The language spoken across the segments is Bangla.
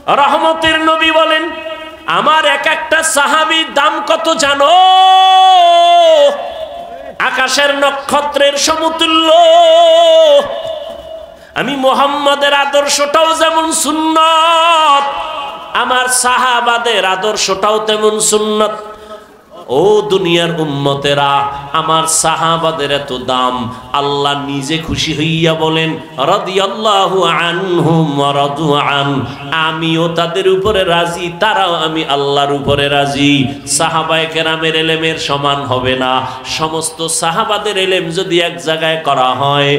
রহমতের নবী বলেন, আমার এক একটা সাহাবীর দাম কত জানো? আকাশের নক্ষত্রের সমতুল্য। আমি মুহাম্মদের আদর্শটাও যেমন সুন্নত, আমার সাহাবাদের আদর্শটাও তেমন সুন্নত। ও দুনিয়ার উম্মতেরা, আমার সাহাবাদের এত দাম, আল্লাহ নিজে খুশি হইয়া বলেন রাদিয়াল্লাহু আনহুম ওয়া রাদু আন, আমিও তাদের উপরে রাজি, তারাও আমি আল্লাহর উপরে রাজি। সাহাবায়ে কেরামের ইলমের সমান হবে না। সমস্ত সাহাবাদের ইলম যদি এক জায়গায় করা হয়,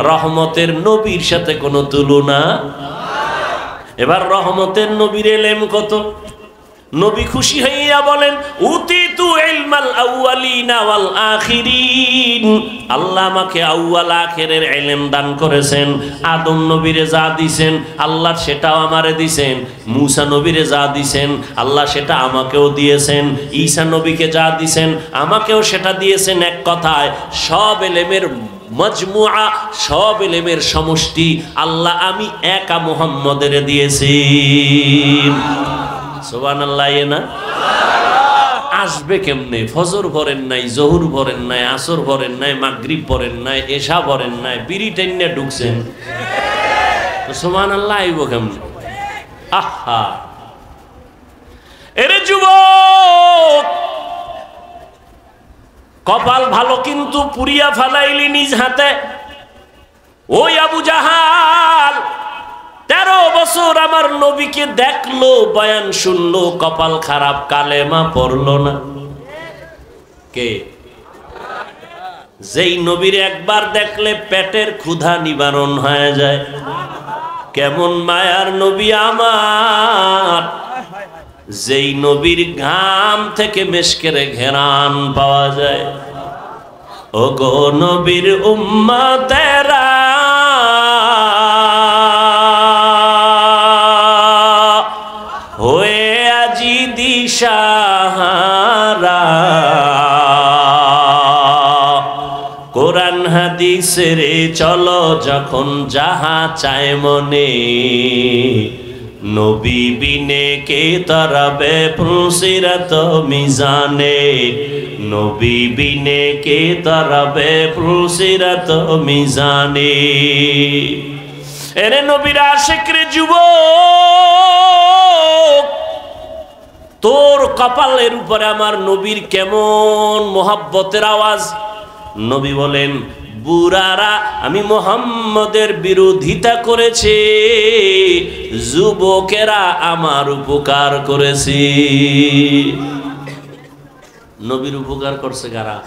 রহমতের নবীর সাথে কোনো তুলনা। এবার রহমতের নবীর ইলম কত? নবী খুশি হইয়া বলেন উতিতু ইলমাল আউয়ালিনা ওয়াল আখিরিন, আল্লাহ আমাকে আউয়াল আখিরের ইলম দান করেছেন। আদম নবীরে যা দিবেন আল্লাহ সেটাও আমারে দিবেন, মূসা নবীরে যা দিবেন আল্লাহ সেটা আমাকেও দিয়েছেন, ঈসা নবীকে যা দিবেন আমাকেও সেটা দিয়েছেন। এক কথায় সব ইলমের মজমুআ, সব ইলমের সমষ্টি আল্লাহ আমি একা মুহাম্মদের দিয়েছি। সুবহানাল্লাহ। না আসবে কেমনে? ফজর ভরেন নাই, জোহর ভরেন নাই, আসর ভরেন নাই, মাগরিব ভরেন নাই, এশা ভরেন নাই, বিড়ি টেনে ঢুকছেন, সুবহানাল্লাহ আইব কেমনে? আহা, এরে যুবক, কপাল ভালো কিন্তু পুরিয়া ফালাইলি নিজ হাতে। ওই আবু জাহাল 13 বছর আমার নবীকে দেখলো, বয়ান শুনলো, কপাল খারাপ, কালেমা পড়লো না। কে? যেই নবীর একবার দেখলে পেটের ক্ষুধা নিবারণ হয়ে যায়। কেমন মায়ার নবী আমার, যেই নবীর ঘাম থেকে মেশকের ঘেরান পাওয়া যায়। ও গো নবীর উম্মতেরা, হয়ে আজি দিশাহারা, কোরআন হাদিসের চলো যখন যাহা চায় মনে, নবী বিনে কে তরাবে ফুলসিরাত মিজানে, নবী বিনে কে তরাবে ফুলসিরাত মিজানে। এরে নবীর আশিক রে যুবক, তোর কপালের উপরে আমার নবীর কেমন মোহাব্বতের আওয়াজ। নবী বলেন বুড়ারা আমি মুহাম্মদের বিরোধিতা করেছে, যুবকেরা আমার উপকার করেছে। নবীর উপকার করছে কারা?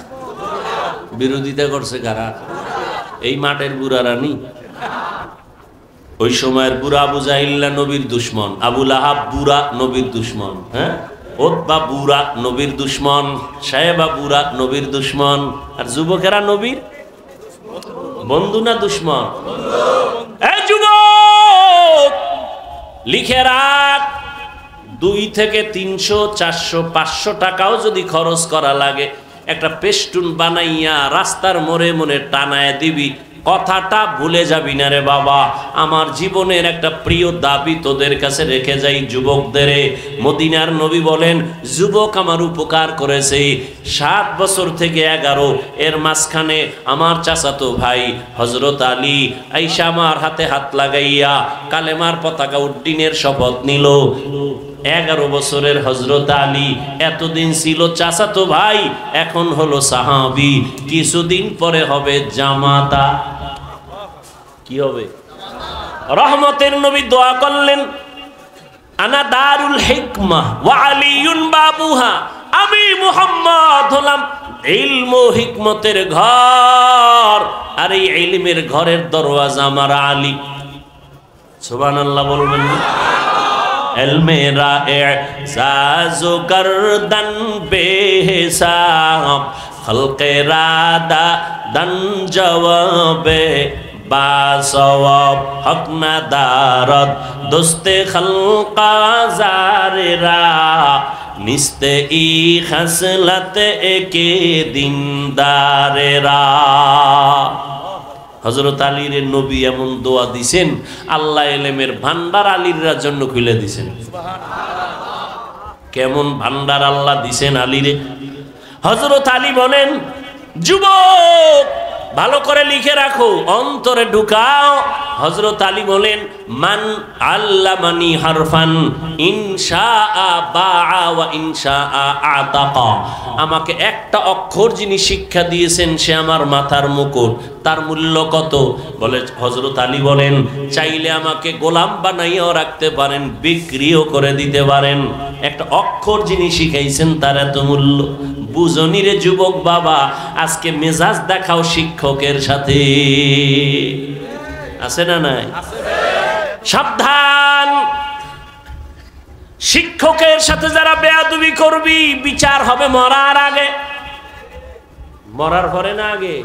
বিরোধিতা করছে কারা? এই মাঠের বুড়ারা নি। ওই সময়ের বুড়া আবু জাহিল্লা নবীর দুশ্মন, আবু লাহাব বুড়া নবীর দুশ্মন, হ্যাঁ, ওতবা বুড়া নবীর দুশ্মন, সাহেবা বুড়া নবীর দুশ্মন, আর যুবকেরা নবীর বন্ধু না দুশ্মন? এই যুবক লিখে রাখ, 2 থেকে 300, 400, 500 টাকাও যদি খরচ করা লাগে, একটা পেস্টুন বানাইয়া রাস্তার মোড়ে মোড়ে টানায় দিবি। কথাটা ভুলে যাবি না রে বাবা। আমার জীবনের একটা প্রিয় দাবি তোদের কাছে রেখে যাই যুবকদের। মদিনার নবী বলেন যুবক আমার উপকার করেছে 7 বছর থেকে 11, এর মাঝখানে আমার চাচাতো ভাই হযরত আলী আয়েশা আমার হাতে হাত লাগাইয়া কালেমার পতাকা উড্ডীনের শপথ নিল। 11 বছরের হযরত আলী এতদিন ছিল চাচাতো ভাই, এখন হলো সাহাবী, কিছুদিন পরে হবে জামাতা। কি হবে? রহমতের নবী দোয়া করলেন আনা দারুল হিকমাহ ওয়া আলিয়ুন বাবুহা, আমি মুহাম্মদ হলাম ইলম ও হিকমতের ঘর, আর এই ইলমের ঘরের দরওয়াজা আমার আলী। সুবহানাল্লাহ বলবেন না? মেরা এজাজো গর্দন বেহিসাব, খলকে রাদা দন জওয়াবে বাসওয়াব, হক না দারদ দোস্তে খলকা জারেরা, নিস্তে ই খসলতে একে দিনদারেরা। হযরত আলীর নবী এমন দোয়া দিছেন, আল্লাহ এলেমের ভান্ডার আলীর জন্য খুলে দিছেন। কেমন ভান্ডার আল্লাহ দিছেন আলীরে। হযরত আলী বলেন, যুবক ভালো করে লিখে রাখো, অন্তরে ঢুকাও। হযরত আলী বলেন, মান আল্লামানি হারফান ইনশাআ বাআ ওয়া ইনশাআ আতাকা। আমাকে একটা অক্ষর যিনি শিক্ষা দিয়েছেন সে আমার মাথার মুকুট। তার মূল্য কত? বলে হযরত আলী বলেন, চাইলে আমাকে গোলাম বানাইয়াও রাখতে পারেন, বিক্রিও করে দিতে পারেন। একটা অক্ষর যিনি শিখাইছেন তার এত মূল্য। বুঝনি রে যুবক বাবা, আজকে মেজাজ দেখাও শিক্ষকের সাথে, আছে না নাই? সাবধান, শিক্ষকের সাথে যারা বেয়াদবি করবি বিচার হবে মরার আগে। মরার পরে না আগে?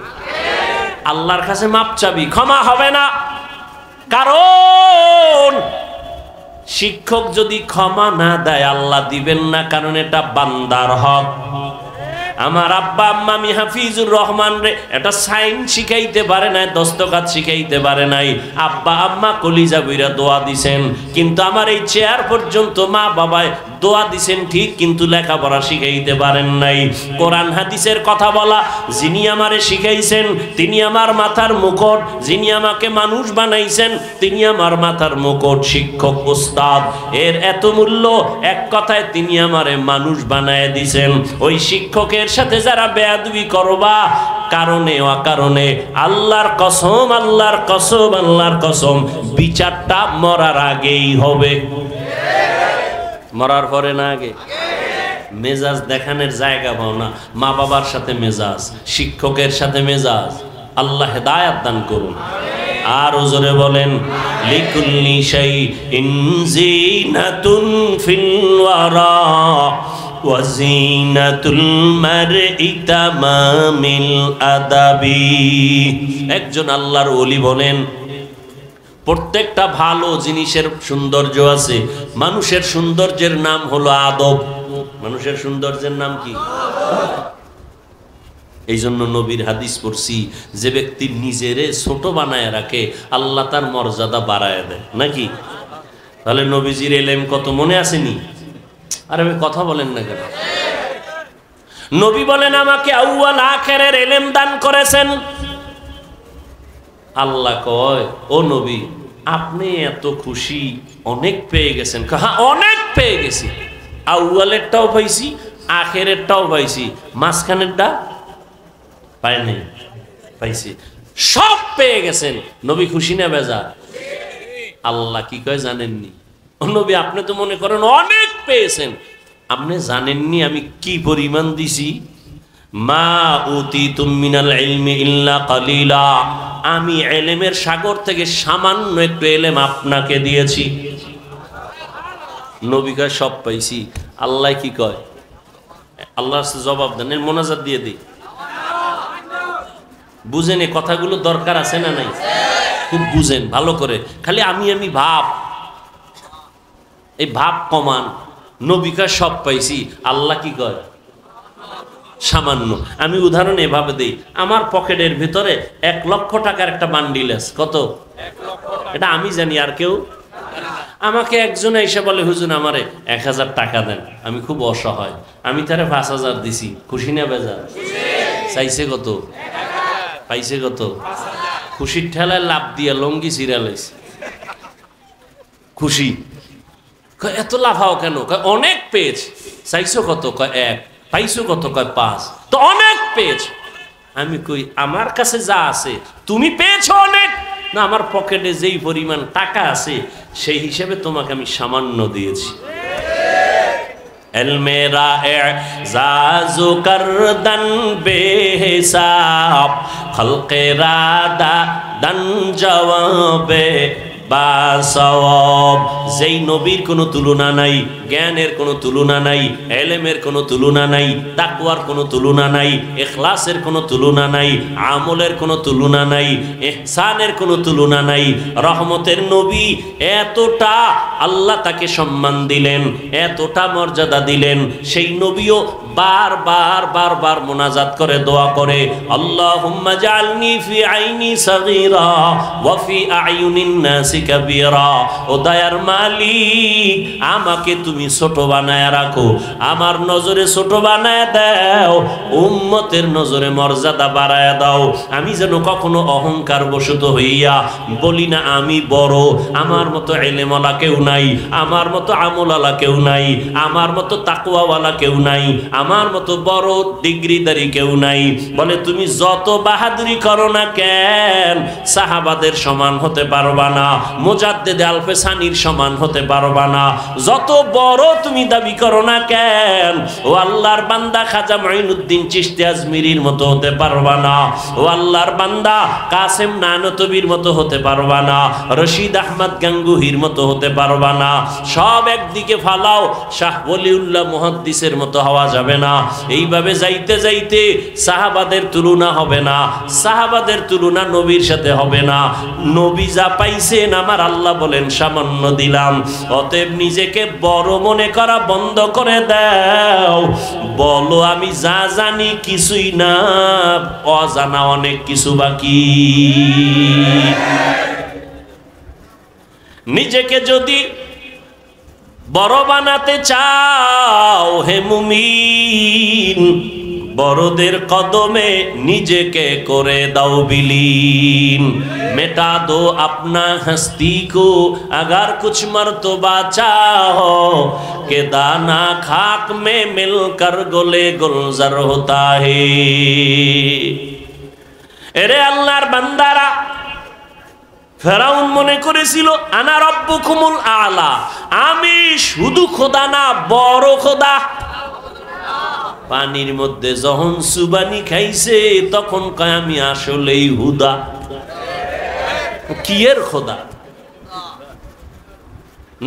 আল্লাহর কাছে মাপ চাবি, ক্ষমা হবে না। কারণ শিক্ষক যদি ক্ষমা না দেয় আল্লাহ দিবেন না, কারণ এটা বান্দার হক। আমার আব্বা আম্মা আমি হাফিজুর রহমান রে এটা সাইন শিখাইতে পারে নাই, দস্তখত শিখাইতে পারে নাই। আব্বা আম্মা কলিজা বইরা দোয়া দিছেন, কিন্তু আমার এই চেয়ার পর্যন্ত মা বাবায় দোয়া দিছেন ঠিক, কিন্তু লেখাপড়া শিখাইতে পারেন নাই। কোরআন হাদিসের কথা বলা যিনি আমারে শিখাইছেন তিনি আমার মাথার মুকুট, যিনি আমাকে মানুষ বানাইছেন তিনি আমার মাথার মুকুট। শিক্ষক উস্তাদ এর এত মূল্য, এক কথায় তিনি আমারে মানুষ বানায় দিছেন। ওই শিক্ষকের সাথে যারা বেয়াদবি করবা কারণে অকারণে, আল্লাহর কসম, আল্লাহর কসম, আল্লাহর কসম, বিচারটা মরার আগেই হবে। মরার পরে না আগে? মেজাজ দেখানোর জায়গা পাও না। মা বাবার সাথে মেজাজ, শিক্ষকের সাথে মেজাজ। আল্লাহ হেদায়াত দান করুন। আর জোরে বলেন, লিকুল্লি শাইইন যিনাতুন ফিল ওয়ারা ওয়া যিনাতুল মারই তামামিল আদাবি। একজন আল্লাহর ওলি বলেন, প্রত্যেকটা ভালো জিনিসের সৌন্দর্য আছে। মানুষের সৌন্দর্যের নাম হলো আদব। মানুষের সৌন্দর্যের নাম কি? এই জন্য নবীর হাদিস পড়ছি, যে ব্যক্তি নিজেরে ছোট বানায় রাখে আল্লাহ তার মর্যাদা বাড়ায় দেয়, নাকি? তাহলে নবীজির এলেম কত মনে আসেনি? আরে ভাই কথা বলেন না কেন? নবী বলেন, আমাকে আউয়াল আখিরের এলেম দান করেছেন। আল্লাহ কয়, ও নবী আপনি এত খুশি, অনেক পেয়ে গেছেন? হ্যাঁ অনেক পেয়ে গেছি। আউয়ালেরটাও পাইছি, আখেরেরটাও পাইছি, মাঝখানেরটা পাই নাই, পাইছি। সব পেয়ে গেছেন। নবী খুশি না বেজা? আল্লাহ কি কয় জানেননি? ও নবী আপনি তো মনে করেন অনেক পেয়েছেন, আপনি জানেননি আমি কি পরিমাণ দিছি? মা উতিতুম মিনাল ইলমি ইল্লা কালিলা। আমি এলেমের সাগর থেকে সামান্য একটু এলেম আপনাকে দিয়েছি। নবী কয় সব পাইছি। আল্লাহ কি কয়? আল্লাহর জবাব দেন, এর মোনাজাত দিয়ে দিই। বুঝেন এই কথাগুলো দরকার আছে না নাই? খুব বুঝেন ভালো করে। খালি আমি ভাব, এই ভাব কমান। নবী কয় সব পাইছি, আল্লাহ কি কয়? সামান্য। আমি উদাহরণ এভাবে দিই, আমার পকেটের ভিতরে 1 লক্ষ টাকার একটা বান্ডিল আছে। কত? এটা আমি জানি, আর কেউ? আমাকে একজন এসে বলে, হুজুর আমারে 1000 টাকা দেন, আমি খুব অসহায়, আমি তারে 5000 দিছি। খুশি না বেজার? চাইছে কত? পাইছে কত? খুশির ঠেলায় লাভ দিয়া লঙ্গি ছিড়ালাইছে। খুশি। এত লাফাও কেন? অনেক পেয়েছে। চাইছো কত? 1। পাইছো কত? 5। তো অনেক পেয়েছো। আমি কই আমার কাছে যা আছে তুমি পেয়েছো অনেক না, আমার পকেটে যেই পরিমাণ টাকা আছে সেই হিসেবে তোমাকে আমি সামান্য দিয়েছি। এলমেরা এজাজু করদান বেহিসাব খলকেরা দান জওয়াবে বাসওয়াব। যেই নবীর কোনো তুলনা নাই, জ্ঞানের কোনো তুলনা নাই, এলেমের কোনো তুলনা নাই, তাকওয়ার কোনো তুলনা নাই, ইখলাসের কোনো তুলনা নাই, আমলের কোনো তুলনা নাই, ইহসানের কোনো তুলনা নাই। রহমতের নবী এতটা আল্লাহ তাকে সম্মান দিলেন, এতটা মর্যাদা দিলেন, সেই নবীও বারবার মুনাজাত করে দোয়া করে, আল্লাহুম্মা জাআলনি ফি আইনি সাগীরা ওয়া ফি আয়ুনিন নাসি কাবীরা। ও দয়ার মালিক, আমাকে তুমি ছোট বানায় রাখো, আমার নজরে ছোট বানায় দাও, উম্মতের নজরে মর্যাদা বাড়ায় দাও। আমি যেন কখনো অহংকার বশত হইয়া বলি না আমি বড়, আমার মতো ইলমওয়ালা কেউ নাই, আমার মতো আমলওয়ালা কেউ নাই, আমার মতো তাকওয়াওয়ালা কেউ নাই, আমার মতো বড় ডিগ্রিদারি কেউ নাই। বলে তুমি যত বাহাদুরি করো না কেন, সাহাবাদের সমান হতে পারবা না, মুজাদ্দিদ আলফে সানির সমান হতে পারবা না। যত বড় তুমি দাবি করো না কেন, ও আল্লাহর বান্দা খাজা মাইনুদ্দিন চিশতি আজমিরির মতো হতে পারবা না, ও আল্লাহর বান্দা কাসেম নানতবির মতো হতে পারবা না, রশিদ আহমদ গাঙ্গুহির মতো হতে পারবা না। সব একদিকে ফালাও, শাহ ওলিউল্লাহ মুহাদ্দিসের মতো হওয়া যাবে না। এইভাবে যাইতে যাইতে সাহাবাদের তুলনা হবে না, সাহাবাদের তুলনা নবীর সাথে হবে না। নবী যা পাইছেন আমার আল্লাহ বলেন সামান্য দিলাম। অতএব নিজেকে বড় মনে করা বন্ধ করে দাও, বলো আমি যা জানি কিছুই না, অজানা অনেক কিছু বাকি। নিজেকে যদি বড় বানাতে চাও হে মুমিন, বড়দের কদমে নিজেকে করে দাও বিলীন। মেটা দো আপনা হস্তি কো अगर कुछ मर्तबा चाहो के दाना खाक में मिलकर गोले गुलजार होता है। এরে আল্লাহর বান্দারা, ফেরাউন মনে করেছিল আনা রব্বুকুমুল আলা, আমি শুধু খোদা না বড় খোদা। পানির মধ্যে যখন সুবানি খাইছে তখন কয় আমি আসলেই হুদা। কি এর খোদা?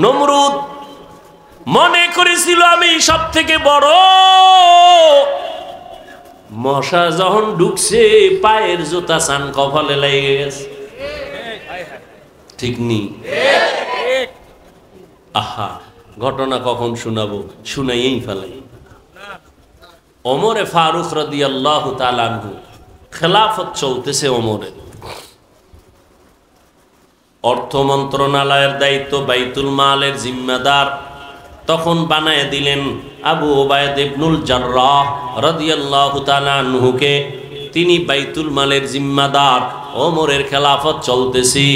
নমরুদ মনে করেছিল আমি সব থেকে বড়। মশা যখন ঢুকছে পায়ের জুতা সান কপালে লেগে গেছে। ঠিক নি? আহা, ঘটনা কখন শোনাবো, শুনাইয়েই ফেলাই। ওমরে ফারুক রাদিয়াল্লাহু তাআলা আনহু, খেলাফত চলতেছে ওমরের। অর্থ মন্ত্রণালয়ের দায়িত্ব, বাইতুল মালের জিম্মাদার তখন বানায় দিলেন আবু ওবায়দা ইবনুল জাররাহ রাদিয়াল্লাহু তাআলা আনহুকে। তিনি বাইতুল মালের জিম্মাদার। ওমরের খেলাফত চলতেছি।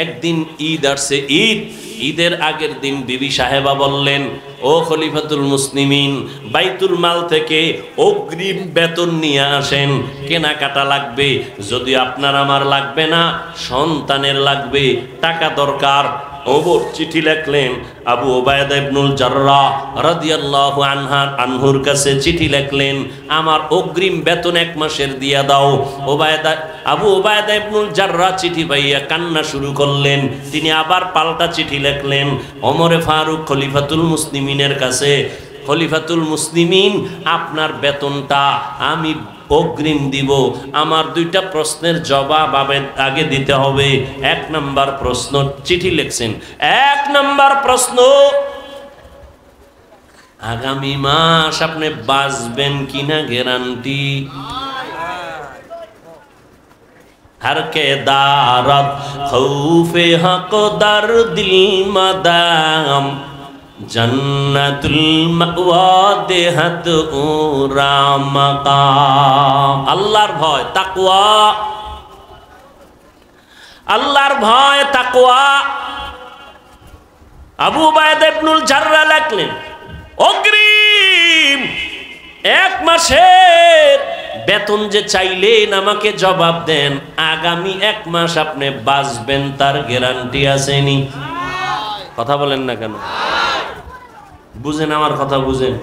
একদিন ঈদ আসছে, ঈদের আগের দিন বিবি সাহেবা বললেন, ও খলিফাতুল মুসলিমিন, বাইতুল মাল থেকে অগ্রিম বেতন নিয়ে আসেন, কেনাকাটা লাগবে। যদি আপনার আমার লাগবে না, সন্তানের লাগবে, টাকা দরকার। ওমর চিঠি লিখলেন আবু ওবায়দা ইবনুল জাররাহ রাদিয়াল্লাহু আনহুর কাছে চিঠি লিখলেন, আমার অগ্রিম বেতন 1 মাসের দিয়া দাও। আবু ওবায়দা ইবনুল জাররাহ চিঠি পাইয়া কান্না শুরু করলেন। তিনি আবার পাল্টা চিঠি লিখলেন ওমরে ফারুক খলিফাতুল মুসলিমিনের কাছে, খলিফাতুল মুসলিমিন, আপনার বেতনটা আমি অগ্রিম দিব। আমার 2টা প্রশ্নের জবাব আগে দিতে হবে। 1 নাম্বার প্রশ্ন, চিঠি লিখছেন, 1 নাম্বার প্রশ্ন, আগামী মাস আপনি বাঁচবেন কিনা গ্যারান্টি? हर के दारत खौफे हक दर दिल मदाम जन्नतुल मावा देहत उरा मकाम। আল্লাহর ভয় তাকওয়া, আল্লাহর ভয় তাকওয়া। আবু উবায়দা ইবনুল জাররাহ লিখলেন, অগ্রিম 1 মাসের বেতন যে চাইলেন আমাকে জবাব দেন, আগামী 1 মাস আপনি বাঁচবেন তার গ্যারান্টি আসেনি? কথা বলেন না কেন? বুঝেন আমার কথা, বুঝেন?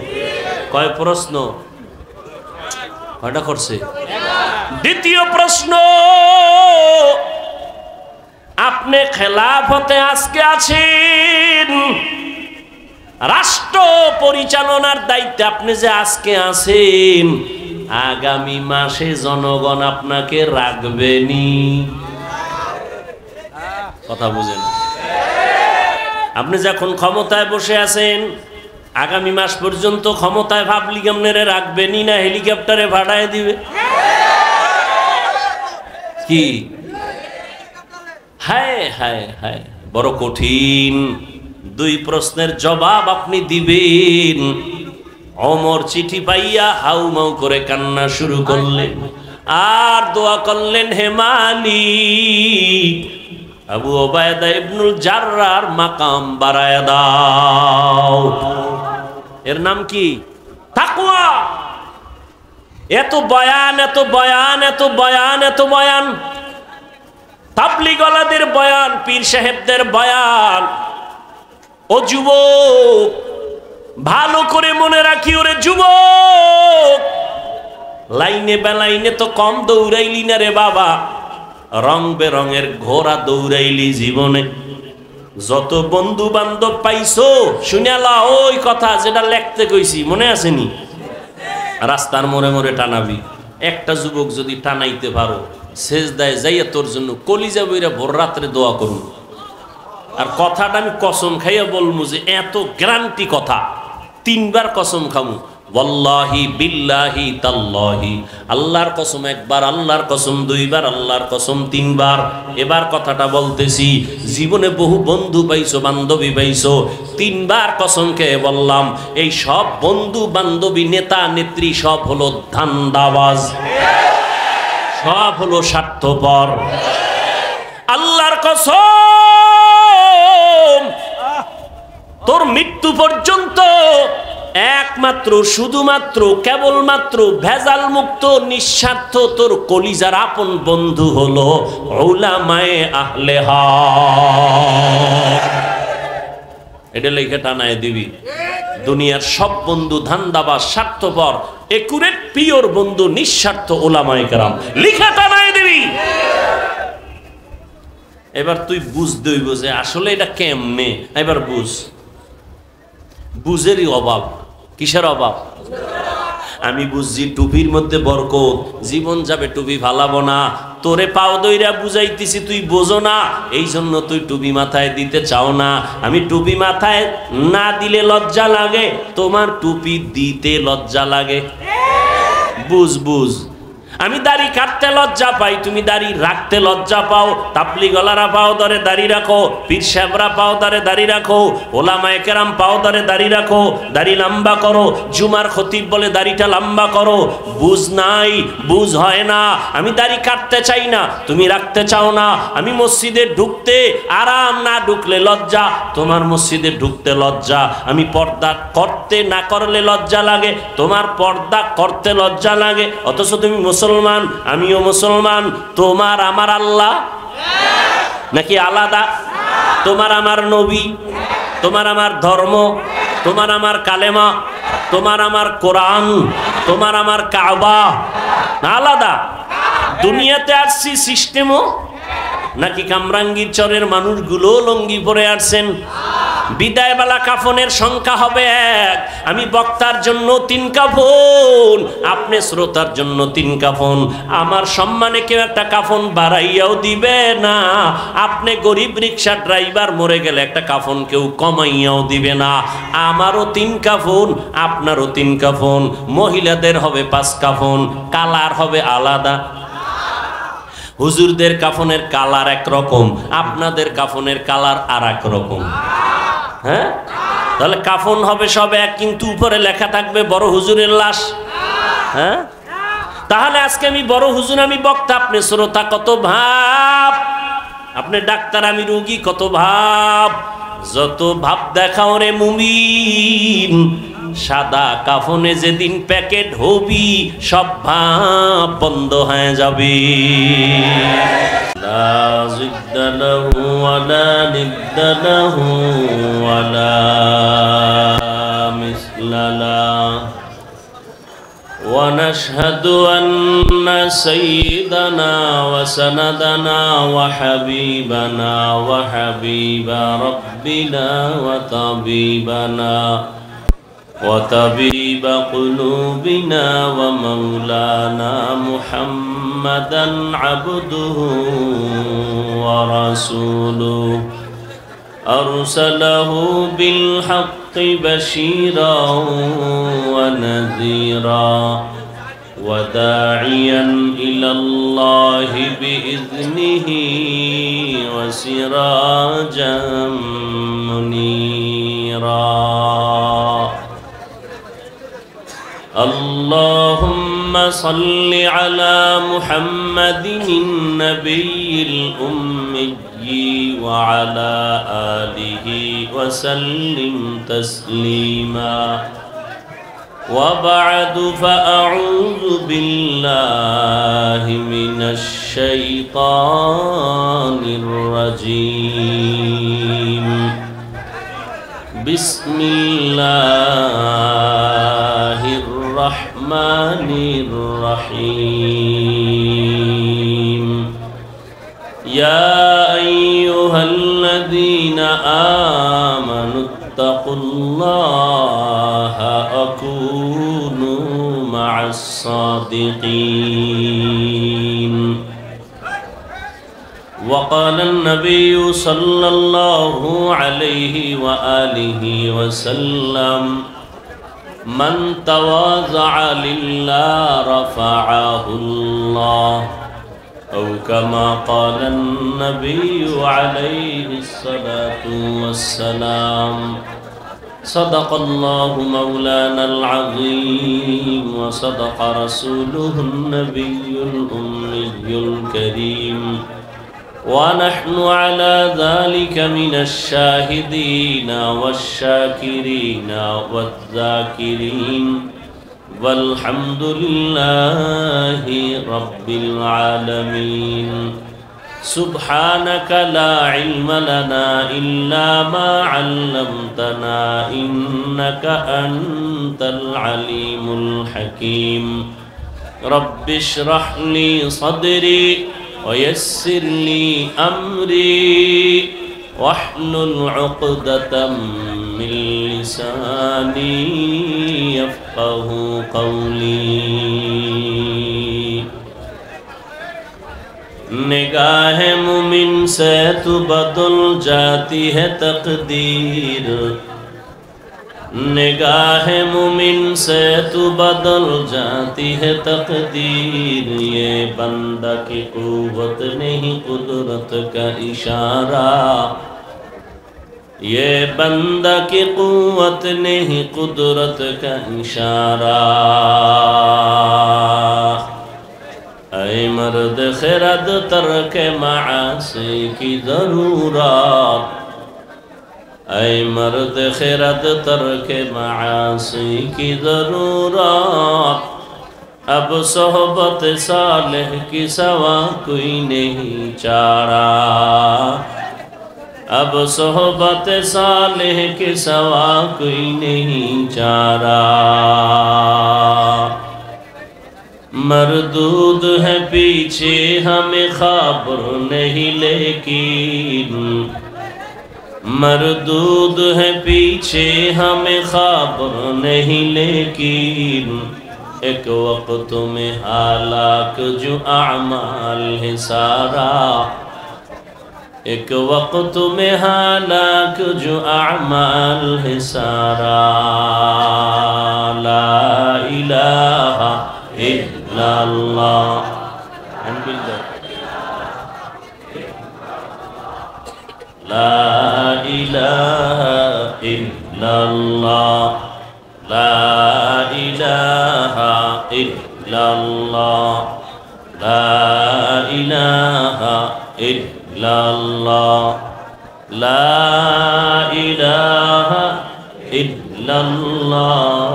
কয় প্রশ্ন? কয়টা করছে? দ্বিতীয় প্রশ্ন, আপনি খেলাফতে আজকে আছেন, রাষ্ট্র পরিচালনার দায়িত্বে আপনি যে আজকে আছেন, আগামী মাসে জনগণ আপনাকে রাখবেনি। কথা বুঝেন? আপনি যখন ক্ষমতায় বসে আছেন, আগামী মাস পর্যন্ত ক্ষমতায় ভাবলি আপনারে রাখবেনি না হেলিকপ্টারে ভাড়ায় দিবে? কি হায় হায় হায়, বড় কঠিন। দুই প্রশ্নের জবাব আপনি দিবেন। ওমর চিঠি পাইয়া হাউমাউ করে কান্না শুরু করলেন আর দোয়া করলেন, হে মালিক, আবু ওবায়দা ইবনুল জাররার মাকাম বাড়ায় দাও। এর নাম কি? তাকওয়া। এত বয়ান, এত বয়ান, এত বয়ান, এত বয়ান, তাবলীগওয়ালাদের বয়ান, পীর সাহেবদের বয়ান। ও যুবক, ভালো করে মনে রাখি, ওরে যুবক, লাইনে বেলাইনে তো কম দৌড়াইলি না রে বাবা, রং বেরঙের ঘোড়া দৌড়াইলি জীবনে। যত বন্ধু বান্ধব পাইছো শুনালা ওই কথা যেটা লেখতে কইছি, মনে আসেনি? রাস্তার মোড়ে মোড়ে টানাবি। একটা যুবক যদি টানাইতে পারো, সেজদায় যাইয়া তোর জন্য কলিজা বইরা ভোর রাত্রে দোয়া করুন। আর কথাটা আমি কসম খাইয়া বলবো যে এত গ্যারান্টি কথা, 3 বার কসম খামু, ওয়াল্লাহি বিল্লাহি তাল্লাহি। আল্লাহর কসম 1 বার, আল্লাহর কসম 2 বার, আল্লাহর কসম 3 বার। এবার কথাটা বলতেছি, জীবনে বহু বন্ধু পাইছো, বান্ধবী পাইছো, 3 বার কসম খেয়ে বললাম, এই সব বন্ধু বান্ধবী, নেতা নেত্রী সব হলো ধান্দাবাজ, সব হলো স্বার্থপর। আল্লাহর কসম, তোর মৃত্যু পর্যন্ত একমাত্র শুধুমাত্র কেবলমাত্র ভেজাল মুক্ত নিঃস্বার্থ তোর কলিজার আপন বন্ধু হলো উলামায়ে আহলে হক। এটা লিখে টানায় দিবি। দুনিয়ার সব বন্ধু ধান্দাবাজ, স্বার্থপর, একুরেট পিওর বন্ধু নিঃস্বার্থ উলামায়ে কেরাম, লিখে টানায় দিবি। এবার তুই বুঝতে হইব যে আসলে এটা কেমনে। এবার বুঝ, বুঝেরই অভাব। কিসের অভাব? আমি বুঝছি টুপির মধ্যে বরকত, জীবন যাবে টুপি ফালাবো না। তোরে পাও দইরা বুঝাইতেছি, তুই বোঝো না, এই জন্য তুই টুপি মাথায় দিতে চাও না। আমি টুপি মাথায় না দিলে লজ্জা লাগে, তোমার টুপি দিতে লজ্জা লাগে। বুঝ বুঝ। আমি দাড়ি কাটতে লজ্জা পাই, তুমি দাড়ি রাখতে লজ্জা পাও। তাবলীগওয়ালারা পাও ধরে দাড়ি রাখো, পীর সাহেবরা পাও ধরে দাড়ি রাখো, ওলামায়ে কেরাম পাও ধরে দাড়ি রাখো, দাড়ি লম্বা করো। জুমার খতিব বলে দাড়িটা লম্বা করো। বুঝ নাই, বুঝ হয় না। আমি দাড়ি কাটতে চাই না, তুমি রাখতে চাও না। আমি মসজিদে ঢুকতে আরাম, না ঢুকলে লজ্জা, তোমার মসজিদে ঢুকতে লজ্জা। আমি পর্দা করতে না করলে লজ্জা লাগে, তোমার পর্দা করতে লজ্জা লাগে। অথচ তুমি মুসলমান, আমিও মুসলমান। তোমার আমার আল্লাহ নাকি আলাদা? তোমার আমার নবী, তোমার আমার ধর্ম, তোমার আমার কালেমা, তোমার আমার কোরআন, তোমার আমার কাবা না আলাদা? দুনিয়াতে আসছি সিস্টেমও নাকি কামরাঙ্গীর চরের মানুষগুলো লঙ্গি পরে আসছেন? বিদায়বেলা কাফনের সংখ্যা হবে 1। আমি বক্তার জন্য 3 কাফন, আপনি শ্রোতার জন্য 3 কাফন। আমার সম্মানে কেউ একটা কাফন বাড়াইয়াও দিবে না। আপনি গরিব রিক্সা ড্রাইভার মরে গেলে একটা কাফন কেউ কমাইয়াও দিবে না। আমারও 3 কাফন, আপনারও 3 কাফন। মহিলাদের হবে 5 কাফন, কালার হবে আলাদা। হুজুরদের কাফনের কালার একরকম, আপনাদের কাফনের কালার আর এক রকম। হ্যাঁ, তাহলে কাফন হবে সব এক, কিন্তু উপরে লেখা থাকবে বড় হুজুরের লাশ। হ্যাঁ, তাহলে আজকে আমি বড় হুজুর, আমি বক্তা, আপনি শ্রোতা, কত ভাব। আপনি ডাক্তার, আমি রোগী, কত ভাব। যত ভাব দেখাও রে মুমিন, সাদা কাফনে যেদিন প্যাকেট হবি সব ভাব বন্ধ হয়ে যাবে। লা জিদ্দা লাহু ওয়ালা নিদ্দা লাহু ওয়ালা মিসলা লাহু ونشهد أن سيدنا وسندنا وحبيبنا وحبيب ربنا وطبيب قلوبنا ومولانا محمدا عبده ورسوله أرسله بالحق بشيرا ونذيرا وداعيا إلى الله بإذنه وسراجا منيرا اللهم صل على محمد النبي الأمي وعلى آله وسلم تسليما وبعد فأعوذ بالله من الشيطان الرجيم بسم الله الرحمن الرحيم يا أيها الذين آمنوا اتقوا الله وكونوا مع الصادقين وقال النبي صلى الله عليه وآله وسلم من تواضع لله رفعه الله أو كما قال النبي عليه الصلاة والسلام صدق الله مولانا العظيم وصدق رسوله النبي الأمي الكريم ونحن على ذلك من الشاهدين والشاكرين والذاكرين والحمد لله رب العالمين سبحانك لا علم لنا إلا ما علمتنا إنك أنت العليم الحكيم رب اشرح لي صدري ويسر لي أمري واحلل عقدة من لساني يفقه قولي निगाह मुमिन से तो बदल जाती है तकदीर निगाह मुमिन से तो बदल जाती है तकदीर ये बंदा की कुव्वत नहीं कुदरत का इशारा ये बंदा की कुव्वत नहीं कुदरत का इशारा ऐ मर्द खिरद तर्क मासी की ज़रूरत ऐ मर्द खिरद तर्क मासी की ज़रूरत अब सोहबत सालेह की सवा कोई नहीं चारा अब सोहबत सालेह की सवा कोई नहीं चारा मरदूद है पीछे हमें खबर नहीं लेकिन मरदूद है पीछे हमें खबर नहीं लेकिन एक वक्त में हालाक जो अमाल है सारा एक वक्त में हालाक जो अमाल है सारा ला इलाहा इल्लल्लाह ला इलाहा इल्लल्लाह ला इलाहा इल्लल्लाह ला इलाहा इल्लल्लाह ला इलाहा इल्लल्लाह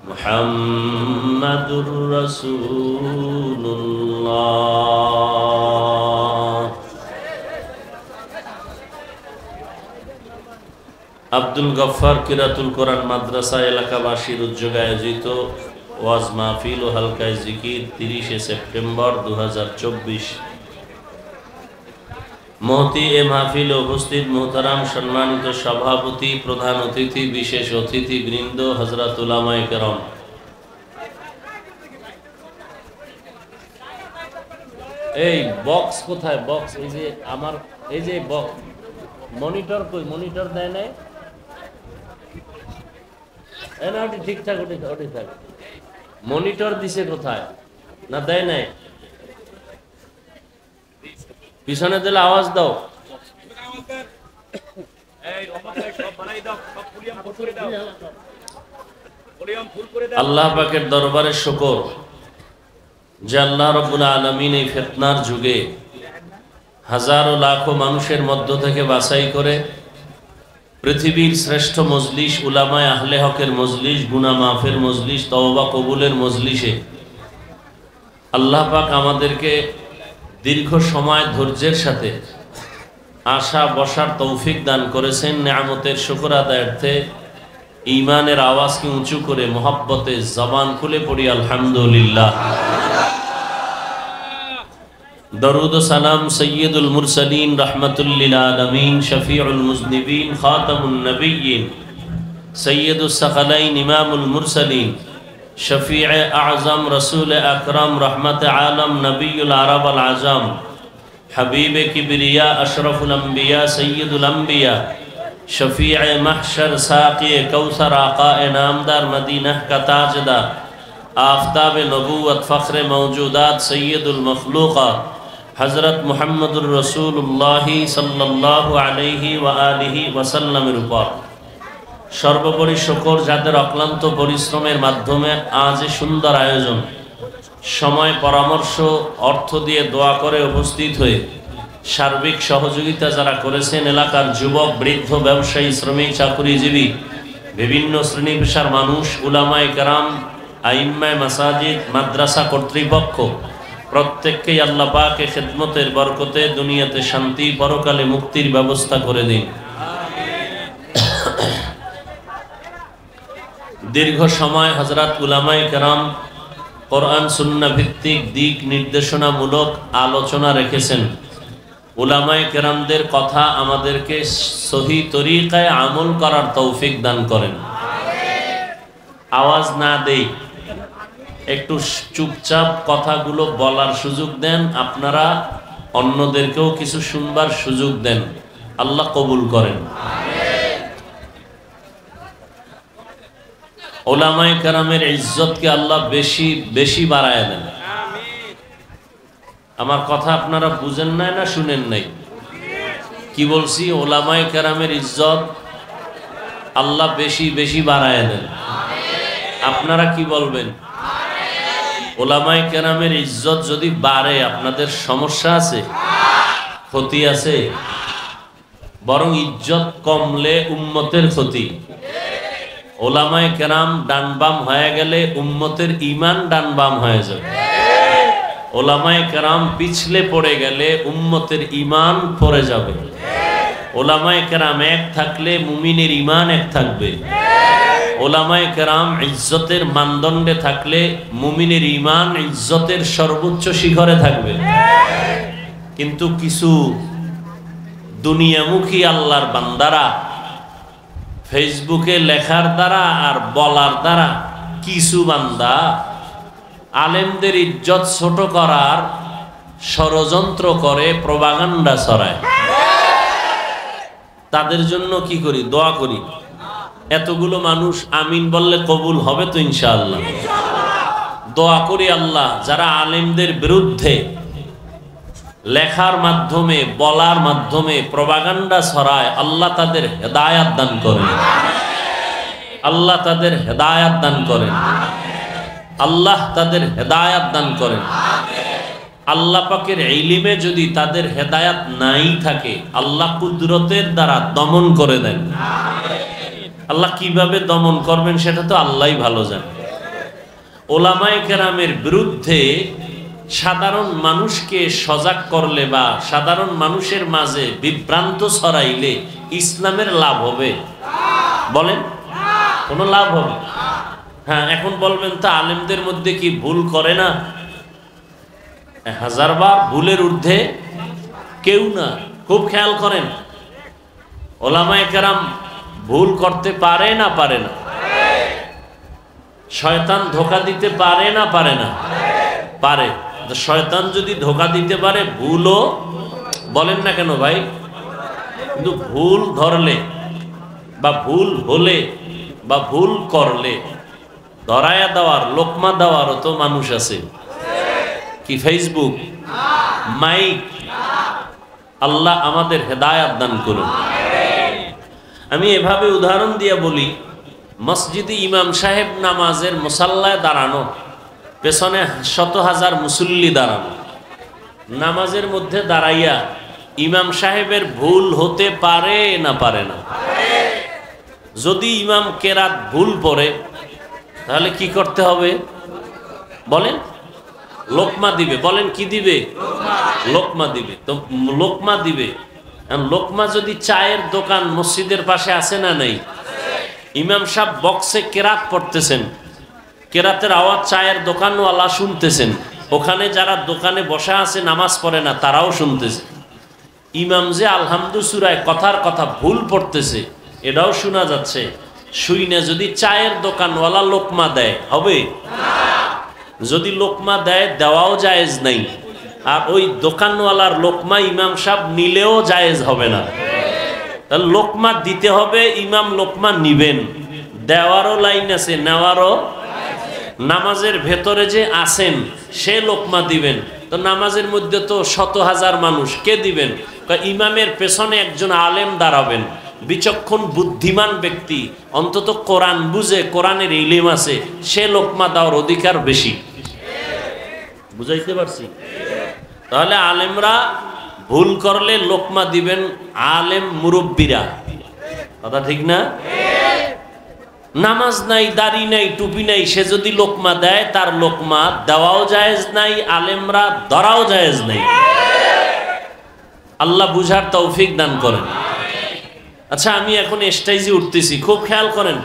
मुहम्मदुर रसूलुल्लाह। আব্দুল গফফার কিরাতুল কোরআন মাদ্রাসা এলাকাবাসীর উদ্যোগে আয়োজিত ওয়াজ মাহফিল ও হালকায় জিকির 30 সেপ্টেম্বর 2024। মহতি এ মাহফিলে উপস্থিত মোহতারাম সম্মানিত সভাপতি, প্রধান অতিথি, বিশেষ অতিথি বৃন্দ, হযরত উলামায়ে কেরাম, এই বক্স কোথায়? বক্স এই যে আমার, এই যে বক্স, মনিটর কই? মনিটর দেয় নাই? না, ওটি ঠিকঠাক, ওটি থাক। মনিটর দিছে কোথায়? না দেয় নাই? পিছনে দিলে আওয়াজ দাও। আল্লাহ পাকের দরবারে শুকর যে আল্লাহ রাব্বুল আলামিন এই ফিতনার যুগে হাজারো লাখো মানুষের মধ্য থেকে বাছাই করে পৃথিবীর শ্রেষ্ঠ মজলিস, উলামায়ে আহলে হকের মজলিস, গুনাহ মাফের মজলিস, তওবা কবুলের মজলিসে আল্লাহ পাক আমাদেরকে দীর্ঘ সময় ধৈর্যের সাথে আশা বসার তৌফিক দান করেছেন। নেয়ামতের শুকর আদায়ার্থে ঈমানের আওয়াজকে উঁচু করে মোহাব্বতে জবান খুলে পড়ি আলহামদুলিল্লাহ। দরুদ ও সালাম সৈয়দুল মুরসালিন, রাহমাতুল লিল আলামিন, শফিউল মুজনিবিন, খাতামুন নবিয়্যিন, সৈয়দুস সাকালাইন, ইমামুল মুরসালিন, শফিয়ে আযম, রসুল আকরাম, রহমত আলম, নবিয়ুল আরব আল আজম, হাবিবে কিবরিয়া, আশরফুল আম্বিয়া, সৈয়দুল আম্বিয়া, শফিয়ে মাহশর, সাকিয়ে কৌসর, আকায়ে নামদার, মদিনাহ কা তাজদার, আফতাবে নবুয়ত, ফখরে মৌজুদাত, সৈয়দুল মখলুকাত, হযরত মুহাম্মদুর রাসূলুল্লাহ সাল্লাল্লাহু আলাইহি ওয়া আলিহি ওয়াসাল্লামের উপর সর্বোপরি শুকর যাদের অক্লান্ত পরিশ্রমের মাধ্যমে আজ সুন্দর আয়োজন, সময়, পরামর্শ, অর্থ দিয়ে দোয়া করে উপস্থিত হয়ে সার্বিক সহযোগিতা যারা করেছেন, এলাকার যুবক, বৃদ্ধ, ব্যবসায়ী, শ্রমিক, চাকুরিজীবী, বিভিন্ন শ্রেণী পেশার মানুষ, উলামায়ে কেরাম, আইম্মায়ে মাসাজিদ, মাদ্রাসা কর্তৃপক্ষ, প্রত্যেককেই আল্লাহ পাক এ খিদমতের বরকতে দুনিয়াতে শান্তি, পরকালে মুক্তির ব্যবস্থা করে দিন। দীর্ঘ সময় হযরত উলামায়ে কেরাম কোরআন সুন্নাহ ভিত্তিক দিক নির্দেশনামূলক আলোচনা রেখেছেন। উলামায়ে কেরামদের কথা আমাদেরকে সহি তরিকায় আমল করার তৌফিক দান করেন। আওয়াজ না দেই, একটু চুপচাপ কথাগুলো বলার সুযোগ দেন, আপনারা অন্যদেরকেও কিছু শুনবার সুযোগ দেন। আল্লাহ কবুল করেন। উলামায়ে কেরামের ইজ্জতকে আল্লাহ বেশি বেশি বাড়ায় দেন। আমার কথা আপনারা বুঝেন নাই না শুনেন নাই? কি বলছি? উলামায়ে কেরামের ইজ্জত আল্লাহ বেশি বেশি বাড়ায় দেন। আপনারা কি বলবেন? উলামায়ে কেরামের ইজ্জত যদি বাড়ে আপনাদের সমস্যা আছে? ক্ষতি আছে? বরং ইজ্জত কমলে উম্মতের ক্ষতি। উলামায়ে কেরাম ডান বাম হয়ে গেলে উম্মতের ঈমান ডান বাম হয়ে যাবে। উলামায়ে কেরাম পিছলে পড়ে গেলে উম্মতের ঈমান পড়ে যাবে। উলামায়ে কেরাম এক থাকলে মুমিনের ঈমান এক থাকবে। উলামায়ে কেরাম ইজ্জতের মানদণ্ডে থাকলে মুমিনের ঈমান ইজ্জতের সর্বোচ্চ শিখরে থাকবে। কিন্তু কিছু দুনিয়ামুখী আল্লাহর বান্দারা ফেসবুকে লেখার দ্বারা আর বলার দ্বারা কিছু বান্দা আলেমদের ইজ্জত ছোট করার ষড়যন্ত্র করে, প্রপাগান্ডা ছড়ায়। তাদের জন্য কি করি? দোয়া করি। এতগুলো মানুষ আমিন বললে কবুল হবে তো ইনশাআল্লাহ? দোয়া করি আল্লাহ যারা আলেমদের বিরুদ্ধে লেখার মাধ্যমে, বলার মাধ্যমে প্রপাগান্ডা ছড়ায়, আল্লাহ তাদের হেদায়াত দান করেন। আল্লাহ তাদের হেদায়াত দান করেন। আল্লাহ তাদের হেদায়াত দান করেন। আল্লাহ পাকের ইলমে যদি তাদের হেদায়াত নাই থাকে, আল্লাহ কুদরতের দ্বারা দমন করে দেন। আল্লাহ কিভাবে দমন করবেন সেটা তো আল্লাহই ভালো জানেন। উলামায়ে কেরামের বিরুদ্ধে সাধারণ মানুষকে সজাগ করলে বা সাধারণ মানুষের মাঝে বিভ্রান্ত ছড়াইলে ইসলামের লাভ হবে? বলেন কোনো লাভ হবে? হ্যাঁ, এখন বলবেন তা আলেমদের মধ্যে কি ভুল করে না? 1000 বার ভুলের ঊর্ধ্বে কেউ না। খুব খেয়াল করেন, ওলামায়ে কেরাম ভুল করতে পারে না পারে না? শয়তান ধোঁকা দিতে পারে না পারে না? পারে। শয়তান যদি ধোঁকা দিতে পারে, ভুলও বলেন না কেন ভাই? কিন্তু ভুল ধরলে বা ভুল হলে বা ভুল করলে ধরায়া দেওয়ার, লোকমা দেওয়ারও তো মানুষ আছে। কি ফেসবুক, মাইক? আল্লাহ আমাদের হেদায়াত দান করুন। আমি এভাবে উদাহরণ দিয়ে বলি, মসজিদে ইমাম সাহেব নামাজের মুসাল্লায় দাঁড়ানো, পেছনে শত হাজার মুসল্লি দাঁড়ানো, নামাজের মধ্যে দাঁড়াইয়া ইমাম সাহেবের ভুল হতে পারে না পারে না? যদি ইমাম কেরাত ভুল পড়ে তাহলে কি করতে হবে বলেন? লোকমা দিবে। বলেন কি দিবে? লোকমা দিবে। তো লোকমা দিবে, লোকমা যদি চায়ের দোকান মসজিদের পাশে আছে না নাই? ইমাম সাহেব বক্সে কেরাত পড়তেছেন, কেরাতের আওয়াজ চায়ের দোকানওয়ালা শুনতেছেন, ওখানে যারা দোকানে বসা আছে নামাজ পড়ে না তারাও শুনতেছে। ইমাম যে আলহামদু সূরায় কথার কথা ভুল পড়তেছে এটাও শোনা যাচ্ছে। শুই না যদি চায়ের দোকানওয়ালা লোকমা দেয় হবে? যদি লোকমা দেয়, দেওয়াও জায়েজ নাই। আর ওই দোকানওয়ালার লোকমা ইমাম সাহেব নিলেও জায়েজ হবে না। তাহলে লোকমা দিতে হবে, ইমাম লোকমা নিবেন। দেওয়ারও লাইন আছে, নেওয়ারও। নামাজের ভেতরে যে আছেন সে লোকমা দিবেন। তো নামাজের মধ্যে তো শত হাজার মানুষ, কে দিবেন? ইমামের পেছনে একজন আলেম দাঁড়াবেন, বিচক্ষণ বুদ্ধিমান ব্যক্তি, অন্তত কোরআন বুঝে, কোরআনের ইলম আছে, সে লোকমা দেওয়ার অধিকার বেশি। বুঝাইতে পারছি? তাহলে আলেমরা ভুল করলে লোকমা দিবেন আলেম মুরব্বীরা। কথা ঠিক না? নামাজ নাই, দাড়ি নাই, টুপি নাই, সে যদি লোকমা দেয় তার লোকমা দেওয়াও জায়েজ নাই, আলেমরা ধরাও জায়েজ নাই। আল্লাহ বুঝার তৌফিক দান করেন। আচ্ছা, আমি এখন স্টেজে উঠতেছি, খুব খেয়াল করেন।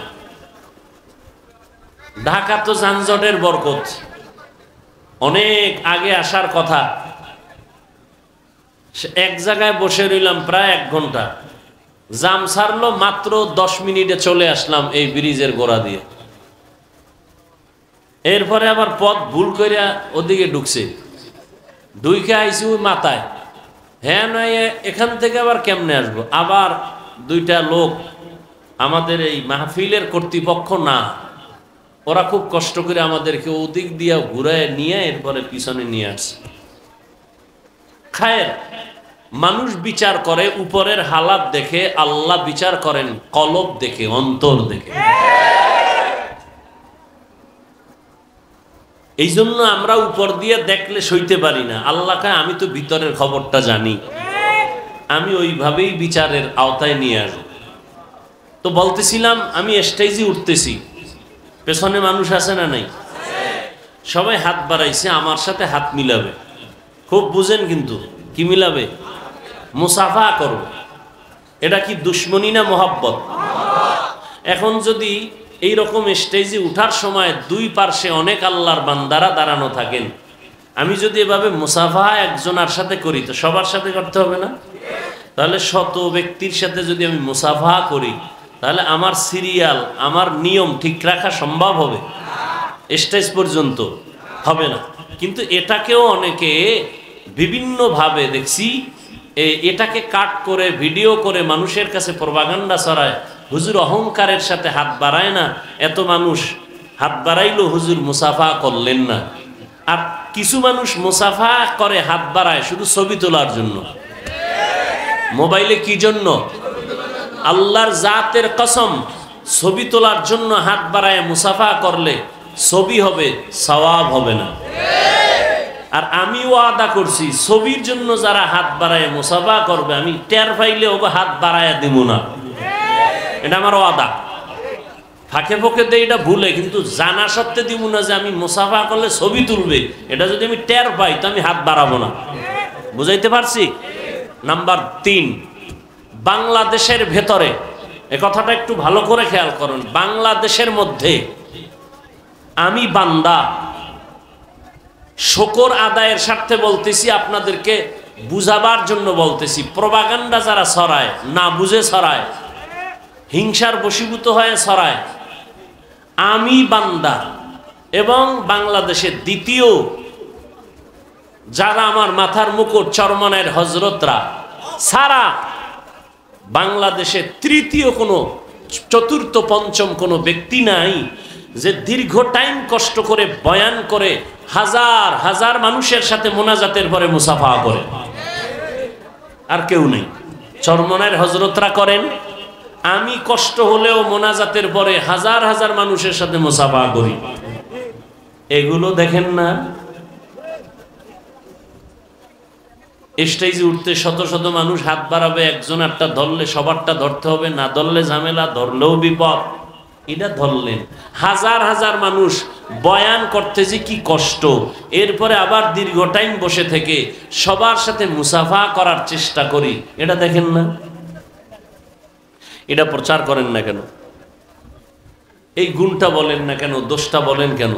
ঢাকা তো যানজটের বরকত, অনেক আগে আসার কথা, এক জায়গায় বসে রইলাম প্রায় 1 ঘন্টা। জাম ছাড়লো মাত্র 10 মিনিটে চলে আসলাম এই ব্রিজের গোড়া দিয়ে। এরপরে আবার পথ ভুল করে ওদিকে ঢুকছে, ঢুকে আইসি ওই মাথায়। হ্যাঁ নয়, এখান থেকে আবার কেমনে আসবো? আবার 2টা লোক আমাদের এই মাহফিলের কর্তৃপক্ষ না, ওরা খুব কষ্ট করে আমাদেরকে ওদিক দিয়ে ঘুরায় নিয়ে এরপরে পিছনে নিয়ে আসছে। খায়ের, মানুষ বিচার করে উপরের হালাত দেখে, আল্লাহ বিচার করেন কলব দেখে, অন্তর দেখে। এই জন্য আমরা উপর দিয়ে দেখলে সইতে পারি না। আল্লাহ কয় আমি তো ভিতরের খবরটা জানি, আমি ওইভাবেই বিচারের আওতায় নিয়ে আসব। তো বলতেছিলাম, আমি স্টেজে উঠতেছি, পেছনে মানুষ আছে না নাই? সবাই হাত বাড়াইছে, আমার সাথে হাত মিলাবে। খুব বুঝেন কিন্তু, কি মিলাবে? মুসাফা করো। এটা কি দুশ্মনী না মোহাব্বত? এখন যদি এই রকম স্টেজে উঠার সময় 2 পার্শ্বে অনেক আল্লাহর বান্দারা দাঁড়ানো থাকেন, আমি যদি এভাবে মুসাফা একজনের সাথে করি তো সবার সাথে করতে হবে না? তাহলে শত ব্যক্তির সাথে যদি আমি মুসাফা করি তাহলে আমার সিরিয়াল, আমার নিয়ম ঠিক রাখা সম্ভব হবে? স্টেজ পর্যন্ত হবে না। কিন্তু এটাকেও অনেকে বিভিন্নভাবে দেখছি, এটাকে কাট করে ভিডিও করে মানুষের কাছে প্রপাগান্ডা ছড়ায়। হুজুর অহংকারের সাথে হাত বাড়ায় না, এত মানুষ হাত বাড়াইলো, হুজুর মুসাফা করলেন না। আর কিছু মানুষ মুসাফা করে, হাত বাড়ায় শুধু ছবি তোলার জন্য। মোবাইলে কি জন্য? আল্লাহর জাতের কসম, ছবি তোলার জন্য হাত বাড়ায় মুসাফা করলে ছবি হবে, সওয়াব হবে না। আর আমি ওয়াদা করছি, ছবির জন্য যারা হাত বাড়ায় মুসাফা করবে, আমি টের পাইলে ওকে হাত বাড়ায় দিব না। এটা আমার ওয়াদা। ফাঁকে ফোঁকে দিয়ে এটা ভুলে, কিন্তু জানা সত্ত্বে দিব না যে আমি মুসাফা করলে ছবি তুলবে। এটা যদি আমি টের পাই তো আমি হাত বাড়াবো না। বুঝাইতে পারছি? নাম্বার 3, বাংলাদেশের ভেতরে এ কথাটা একটু ভালো করে খেয়াল করুন। বাংলাদেশের মধ্যে আমি বান্দা, শুকর আদায়ের স্বার্থে বলতেছি, আপনাদেরকে বুঝাবার জন্য বলতেছি। প্রপাগান্ডা যারা ছড়ায়, না বুঝে ছড়ায়, হিংসার বশীভূত হয়ে ছড়ায়, আমি বান্দা এবং বাংলাদেশের দ্বিতীয় যারা আমার মাথার মুকুট চরমনের হজরতরা সারা বাংলাদেশে তৃতীয় কোনো, চতুর্থ পঞ্চম কোনো ব্যক্তি নাই যে দীর্ঘ টাইম কষ্ট করে বয়ান করে হাজার হাজার মানুষের সাথে মোনাজাতের পরে মুসাফা করে। আর কেউ নেই। চরমনের হজরতরা করেন, আমি কষ্ট হলেও মোনাজাতের পরে হাজার হাজার মানুষের সাথে মুসাফা করি। এগুলো দেখেন না? স্টেজে উঠতে শত শত মানুষ হাত বাড়াবে, একজন একটা ধরলে সবারটা ধরতে হবে, না ধরলে ঝামেলা, ধরলেও বিপদ। এটা ধরলেন। হাজার হাজার মানুষ বয়ান করতে যে কি কষ্ট, এরপরে আবার দীর্ঘ টাইম বসে থেকে সবার সাথে মুসাফা করার চেষ্টা করি, এটা দেখেন না? এটা প্রচার করেন না কেন? এই গুণটা বলেন না কেন? দোষটা বলেন কেন?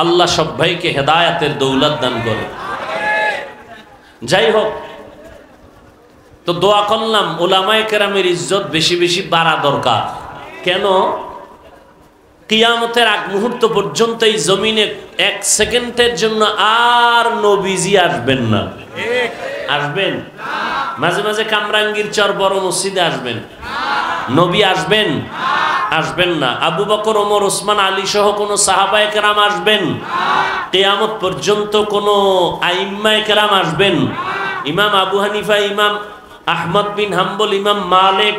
আল্লাহ সব ভাইকে হেদায়েতের দৌলত দান করে। যাই হোক, তো দোয়া করলাম উলামায়ে কেরামের ইজ্জত বেশি বেশি বাড়া দরকার। কেন? কিয়ামতের আগ মুহূর্ত পর্যন্ত এই জমিনে এক সেকেন্ডের জন্য আর নবীজি আসবেন না। আসবেন? মাঝে মাঝে কামরাঙ্গীর চর বড় মসজিদে আসবেন। নবী আসবেন? আসবেন না। আবু বকর, ওমর, ওসমান, আলী সহ কোন সাহাবায়ে কেরাম আসবেন? কিয়ামত পর্যন্ত কোন আইম্মায়ে কেরাম আসবেন? ইমাম আবু হানিফা, ইমাম আহমদ বিন হাম্বল, ইমাম মালিক,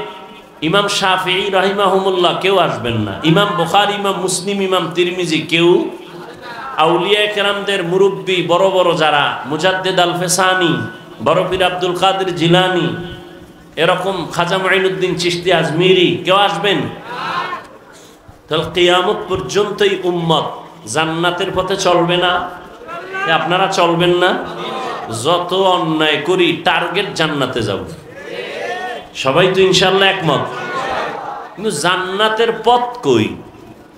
ইমাম শাফিঈ রাহিমাহুমুল্লাহ কেউ আসবেন না। ইমাম বুখারী, ইমাম মুসলিম, ইমাম তিরমিজি কেউ। আউলিয়ায়ে কেরামদের মুরব্বী বড় বড় যারা, মুজাদ্দিদ আল ফেসানি, বড় পীর আব্দুল কাদের জিলানী, এরকম খাজা মুঈনুদ্দিন চিশতি আজমিরি কেউ আসবেন? তাহলে কিয়ামত পর্যন্তই উম্মত জান্নাতের পথে চলবে না? আপনারা চলবেন না? যত অন্যায় করি টার্গেট জান্নাতে যাব। সবাই তো ইনশাআল্লাহ একমত। কিন্তু জান্নাতের পথ কই?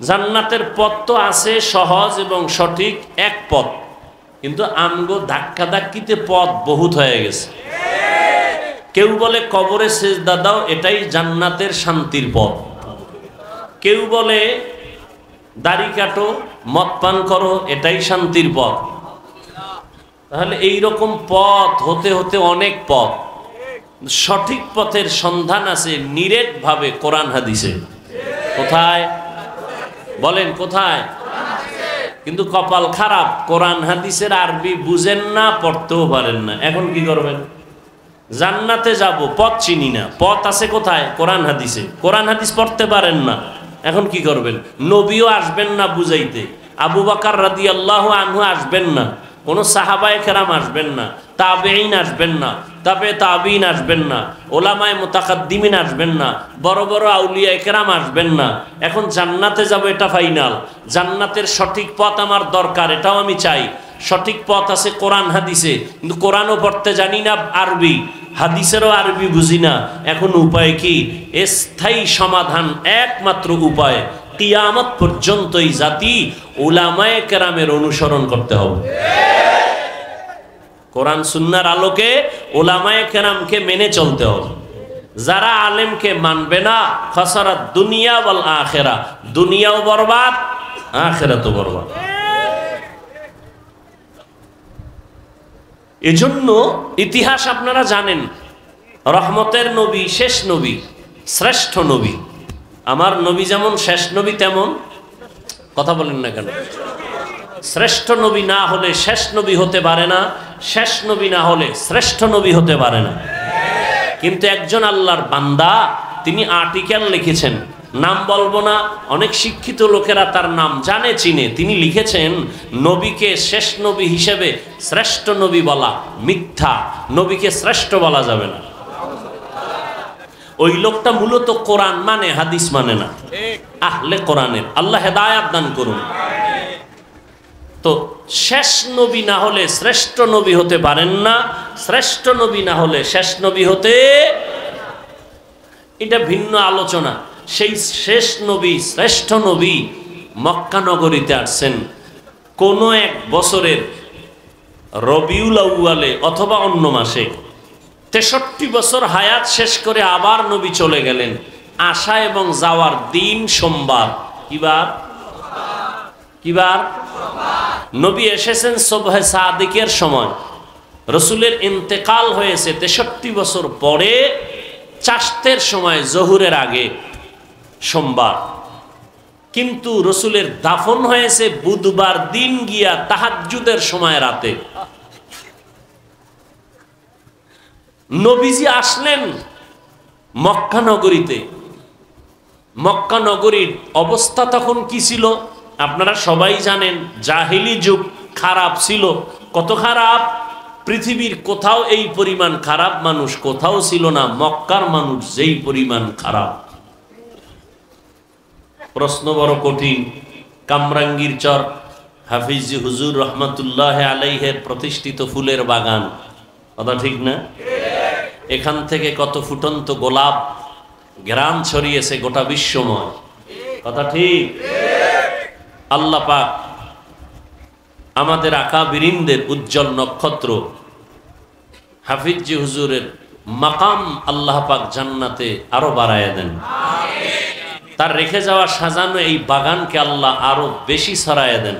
জান্নাতের পথ তো আছে সহজ এবং সঠিক এক পথ, কিন্তু আমগো ধাক্কা ধাক্কিতে পথ বহুত হয়ে গেছে। কেউ বলে কবরে সেজদা দাও, এটাই জান্নাতের শান্তির পথ। কেউ বলে দাড়ি কাটো, মদ পান করো, এটাই শান্তির পথ। তাহলে এই রকম পথ হতে হতে অনেক পথ। সঠিক পথের সন্ধান আছে নিরেট ভাবে কোরআন হাদিসে। কোথায় বলেন? কোথায়? কিন্তু কপাল খারাপ, কোরআন হাদিসের আরবি বুঝেন না, পড়তেও পারেন না। এখন কি করবেন? জান্নাতে যাব, পথ চিনি না। পথ আছে কোথায়? কোরআন হাদিসে। কোরআন হাদিস পড়তে পারেন না, এখন কি করবেন? নবীও আসবেন না বুঝাইতে, আবু বকর রাদিয়াল্লাহু আনহু আসবেন না, কোন সাহাবায়ে কেরাম আসবেন না, তাবেঈন আসবেন না, তাবেঈন আসবেন না, উলামায়ে মুতাকাদ্দিমিন আসবেন না, বড় বড় আউলিয়ায়ে কেরাম আসবেন না। এখন জান্নাতে যাব, এটা ফাইনাল। জান্নাতের সঠিক পথ আমার দরকার, এটাও আমি চাই। সঠিক পথ আছে কোরআন হাদিসে, কিন্তু কোরআনও পড়তে জানি না আরবি, হাদিসেরও আরবি বুঝি না। এখন উপায় কি? স্থায়ী সমাধান একমাত্র উপায়, কিয়ামত পর্যন্ত এই জাতি উলামায়ে কেরামের অনুসরণ করতে হবে। কোরআন সুন্নাহর আলোকে উলামায়ে কেরামকে মেনে চলতে হবে। যারা আলেমকে মানবে না, খাসারাত দুনিয়া ওয়াল আখিরা, দুনিয়াও বরবাদ, আখিরাতও বরবাদ। এজন্য ইতিহাস আপনারা জানেন, রহমতের নবী, শেষ নবী, শ্রেষ্ঠ নবী। আমার নবী যেমন শেষ নবী, তেমন কথা বলেন না কেন? শ্রেষ্ঠ নবী না হলে শেষ নবী হতে পারে না, শেষ নবী না হলে শ্রেষ্ঠ নবী হতে পারে না। কিন্তু একজন আল্লাহর বান্দা, তিনি আর্টিকেল লিখেছেন, নাম বলবো না, অনেক শিক্ষিত লোকেরা তার নাম জানে, চিনে। তিনি লিখেছেন, নবীকে শেষ নবী হিসেবে শ্রেষ্ঠ নবী বলা মিথ্যা, নবীকে শ্রেষ্ঠ বলা যাবে না। ওই লোকটা মূলত কোরআন মানে, হাদিস মানে না, আহলে কোরআনের। আল্লাহ হেদায়েত দান করুন। তো শেষ নবী না হলে শ্রেষ্ঠ নবী হতে পারেন না, শ্রেষ্ঠ নবী না হলে শেষ নবী হতে। এটা ভিন্ন আলোচনা। সেই শেষ নবী, শ্রেষ্ঠ নবী মক্কা নগরীতে আসছেন কোনো এক বছরের রবিউল আউয়ালে অথবা অন্য মাসে। 63 বছর হায়াত শেষ করে আবার নবী চলে গেলেন। আসা এবং যাওয়ার দিন সোমবার। কিবার নবী এসেছেন সুবহে সাদিকের সময়। রসুলের ইন্তেকাল হয়েছে 63 বছর পরে চাশতের সময়, জহুরের আগে, সোমবার। কিন্তু রসুলের দাফন হয়েছে বুধবার দিন গিয়া তাহাজ্জুদের সময় রাতে। নবীজি আসলেন মক্কা নগরীতে। মক্কা নগরীর অবস্থা তখন কি ছিল আপনারা সবাই জানেন। জাহিলি যুগ, খারাপ ছিল। কত খারাপ! পৃথিবীর কোথাও এই পরিমাণ খারাপ মানুষ কোথাও ছিল না। মক্কার মানুষ যেই পরিমাণ খারাপ, প্রশ্ন বড় কঠিন। কামরাঙ্গীর চর হাফিজ হুজুর রহমাতুল্লাহ আলাইহের প্রতিষ্ঠিত ফুলের বাগান, কথা ঠিক না? এখান থেকে কত ফুটন্ত গোলাপ ঘ্রাণ ছড়িয়েছে গোটা বিশ্বময়, কথা ঠিক? আল্লাহ পাক আমাদের আকাবিরিনদের উজ্জ্বল নক্ষত্র হাফিজ হুজুরের মাকাম আল্লাহ পাক জান্নাতে আরো বাড়ায় দেন। তার রেখে যাওয়া সাজানো এই বাগানকে আল্লাহ আরো বেশি ছড়ায় দেন।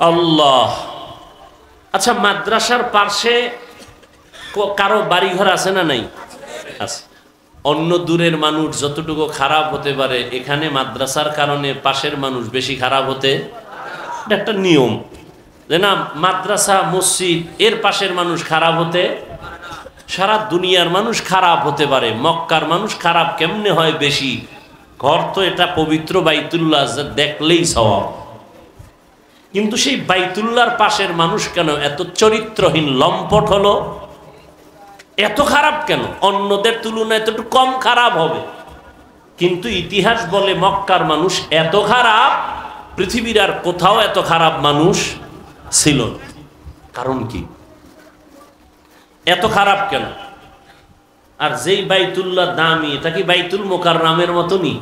আল্লাহ। আচ্ছা, মাদ্রাসার পাশে কারো বাড়িঘর আছে না নাই? আছে। অন্য দূরের মানুষ যতটুকু খারাপ হতে পারে, এখানে মাদ্রাসার কারণে পাশের মানুষ বেশি খারাপ হতে, এটা একটা নিয়ম যে না, মাদ্রাসা মসজিদ এর পাশের মানুষ খারাপ হতে, সারা দুনিয়ার মানুষ খারাপ হতে পারে, মক্কার মানুষ খারাপ কেমনে হয় বেশি? ঘর তো এটা পবিত্র বাইতুল্লাহ, দেখলেই সওয়াব। কিন্তু সেই বাইতুল্লাহর পাশের মানুষ কেন এত চরিত্রহীন লম্পট হলো? এত খারাপ কেন? অন্যদের তুলনায় তো একটু কম খারাপ হবে, কিন্তু ইতিহাস বলে মক্কার মানুষ এত খারাপ, পৃথিবীর আর কোথাও এত খারাপ মানুষ ছিল। কারণ কি? এত খারাপ কেন? আর যেই বাইতুল্লাহ দামি, এটা কি বাইতুল মোকাররমের মতনই?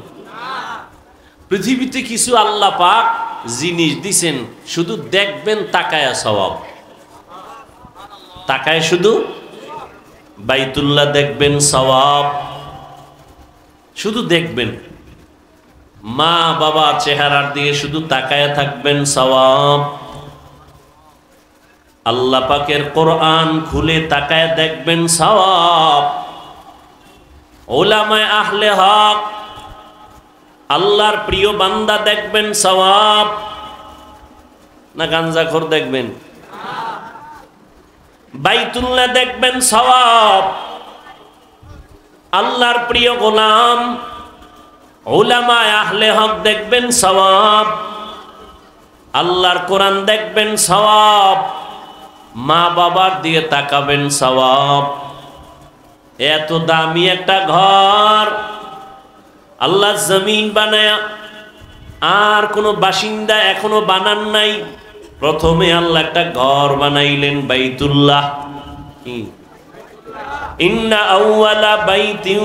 পৃথিবীতে কিছু আল্লাহ পাক জিনিস দিছেন, শুধু দেখবেন তাকায়া সওয়াব। তাকায় শুধু বাইতুল্লাহ দেখবেন সওয়াব, শুধু দেখবেন। মা বাবা চেহারার দিকে শুধু তাকায়া থাকবেন সওয়াব। আল্লাহ পাকের কোরআন খুলে তাকায় দেখবেন সওয়াব। উলামায়ে আহলে হক, আল্লাহর প্রিয় বান্দা দেখবেন সওয়াব। না গাঞ্জাখোর দেখবেন? বাইতুল্লাহ দেখবেন সওয়াব। আল্লাহর প্রিয় গোলাম উলামায়ে আহলে হক দেখবেন সওয়াব। আল্লাহর কোরআন দেখবেন সওয়াব। মা বাবার দিয়ে তাকাবেন সওয়াব। এত দামি একটা ঘর আল্লাহ জমিন বানায়া, আর কোনো বাসিন্দা এখনো বানান নাই। প্রথমে আল্লাহ একটা ঘর বানাইলেন বাইতুল্লাহ। ইন্না আউওয়ালা বাইতিন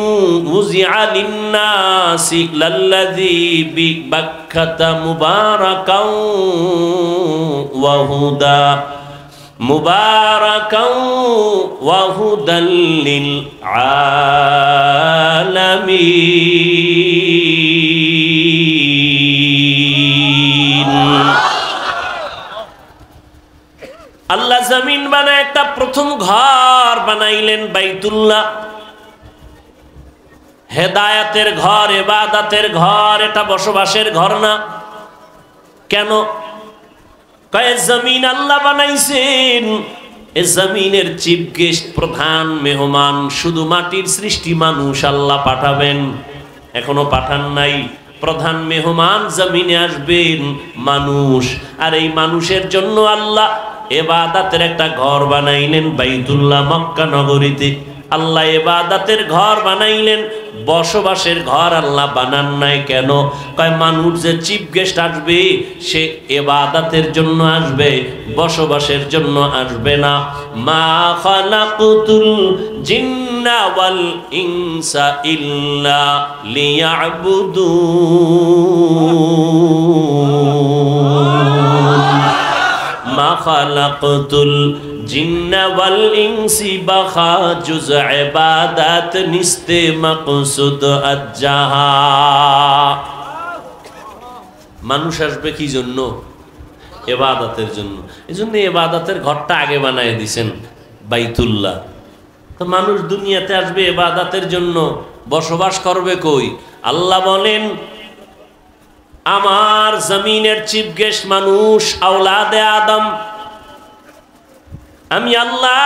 উযিআ লিন-নাসি লাল্লাযী বিবাক্কাতা মুবারাকাও ওয়া হুদা মুবারাকাও ওয়া হুদাল লিল আলামিন। আল্লাহ জমিন বানায় একটা প্রথম ঘর বানাইলেন বাইতুল্লাহ। হেদায়েতের ঘর, ইবাদতের ঘর, এটা বসবাসের ঘর না। কেন? কয় জমিন আল্লাহ বানাইছেন, এ জমিনের চিফ গেস্ট, প্রধান মেহমান শুধু মাটির সৃষ্টি মানুষ আল্লাহ পাঠাবেন। এখনো পাঠান নাই। প্রধান মেহমান জমিনে আসবেন মানুষ, আর এই মানুষের জন্য আল্লাহ ইবাদতের একটা ঘর বানাইলেন বাইতুল্লাহ মক্কা নগরীতে। আল্লাহ ইবাদতের ঘর বানাইলেন, বসবাসের ঘর আল্লাহ বানান নাই কেন? কয় মানুষ যে চিফ গেস্ট আসবে সে ইবাদতের জন্য আসবে, বসবাসের জন্য আসবে না। মা খালাকুতুল জিন্না ওয়াল ইনসা ইল্লা লিয়াবুদুন। মা খালাকুতুল জিন্না ওয়াল ইনসি বাখা জুজ ইবাদত নিস্তে মাকসুদ আজ্জাহা। মানুষ আসবে কি জন্য? ইবাদতের জন্য। এজন্য ইবাদতের ঘরটা আগে বানায় দিয়েছেন বাইতুল্লাহ। তো মানুষ দুনিয়াতে আসবে ইবাদতের জন্য, বসবাস করবে কই? আল্লাহ বলেন আমার জমিনের চিফ গেস্ট মানুষ, আওলাদে আদম। আমি আল্লাহ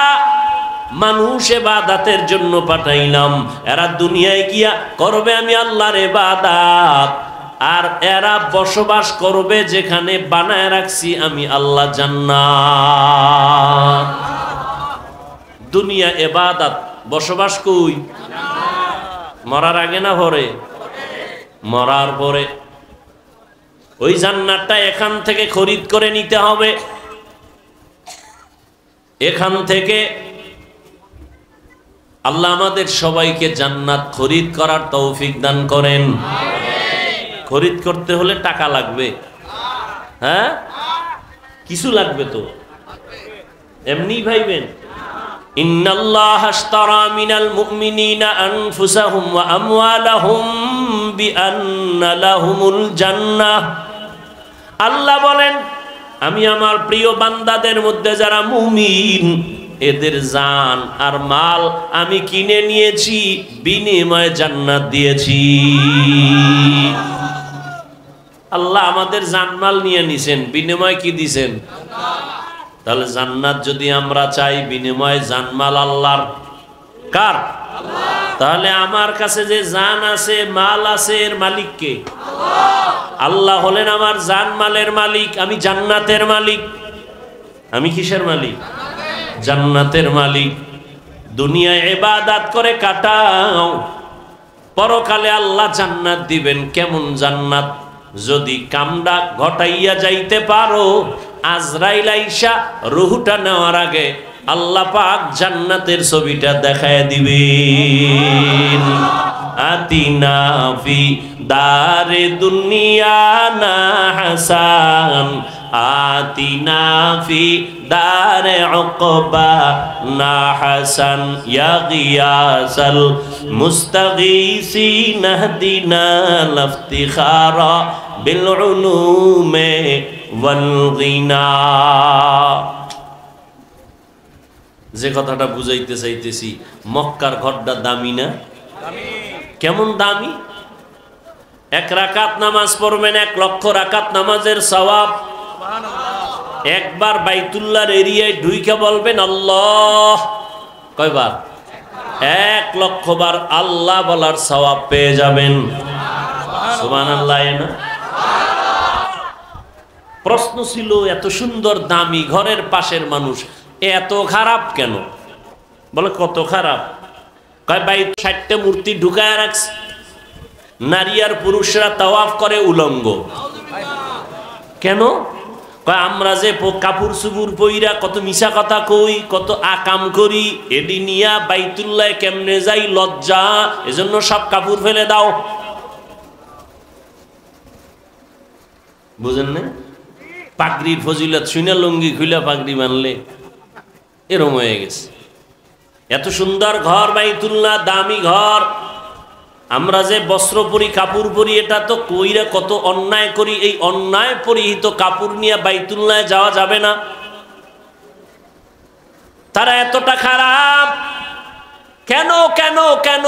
মানুষ ইবাদতের জন্য পাঠাইলাম, এরা দুনিয়ায় গিয়া করবে আমি আল্লাহর ইবাদত, আর এরা বসবাস করবে যেখানে বানায় রাখছি আমি আল্লাহ জান্নাত। দুনিয়া ইবাদত, বসবাস কই? মরার আগে না পরে? মরার পরে। ওই জান্নাতটা এখান থেকে খরিদ করে নিতে হবে। এখান থেকে আল্লাহ আমাদের সবাইকে জান্নাত খরিদ করার তৌফিক দান করেন। খরিদ করতে হলে টাকা লাগবে, হ্যাঁ কিছু লাগবে তো, এমনি ভাইবেন। ইন্নাল্লাহা আশতারা মিনাল মুমিনিনা আনফুসাহুম ওয়া আমওয়ালাহুম বিআন্না লাহুমুল জান্নাহ। আল্লাহ বলেন আমি আমার প্রিয় বান্দাদের মধ্যে যারা মুমিন এদের জান আর মাল আমি কিনে নিয়েছি, বিনিময়ে জান্নাত দিয়েছি। আল্লাহ আমাদের জানমাল নিয়ে নিছেন, বিনিময় কি দিছেন? তাহলে জান্নাত যদি আমরা চাই, বিনিময় জানমাল আল্লাহর। কার? তাহলে আমার কাছে যে জান আছে, মাল আছে, এর মালিক কে? আল্লাহ হলেন আমার জানমালের মালিক, আমি জান্নাতের মালিক। আমি কিসের মালিক? জান্নাতের মালিক। দুনিয়ায় ইবাদত করে কাটাও, পরকালে আল্লাহ জান্নাত দিবেন। কেমন জান্নাত? যদি কামটা ঘটাইয়া যাইতে পারো, আজরাইল আইসা রুহটা নেওয়ার আগে আল্লাহ পাক জান্নাতের ছবিটা দেখায় দিবেন। আতিনা ফি দারে দুনিয়া না হাসান, আতিনা ফি দারে উকবা না হাসান, ইয়া গিয়াসাল মুস্তাগীসিন ইহদিনা লাফতিখারা বিল উলুমে ওয়াল গিনা। যে কথাটা বুঝাইতে চাইতেছি, মক্কার ঘরটা দামি না? কেমন দামি? 1 রাকাত নামাজ পড়বেন, 1 লক্ষ রাকাত নামাজের সওয়াব। একবার বাইতুল্লাহর এরিয়ায় ঢুইকা বলবেন আল্লাহ, কয়বার? 1 লক্ষ বার আল্লাহ বলার সওয়াব পেয়ে যাবেন। সুবহানাল্লাহ। না প্রশ্ন ছিল, এত সুন্দর দামি ঘরের পাশের মানুষ এত খারাপ কেন? বলে কত খারাপ? কয় বাইত 60টা মূর্তি ঢুকায় রাখছে, নারী আর পুরুষরা তাওয়াফ করে উলঙ্গ। কেন? কয় আমরা যে কাপড় চুপুর পইরা কত মিছা কথা কই, কত আকাম করি, এডি নিয়া বাইতুল্লাহ কেমনে যাই লজ্জা, এজন্য সব কাপড় ফেলে দাও। বুঝেন না? পাগড়ির ফজিলত শুনে লুঙ্গি খুলে পাগড়ি বানলে এরম হয়ে গেছে। এত সুন্দর ঘর বাইতুল্লাহ, দামি ঘর, আমরা যে বস্ত্র পরি, কাপড় পরি, এটা তো কইরা কত অন্যায় করি। এই অন্যায় পরিহিত কাপড় নিয়ে বাইতুল্লাহ যাওয়া যাবে না। তারা এতটা খারাপ কেন? কেন কেন?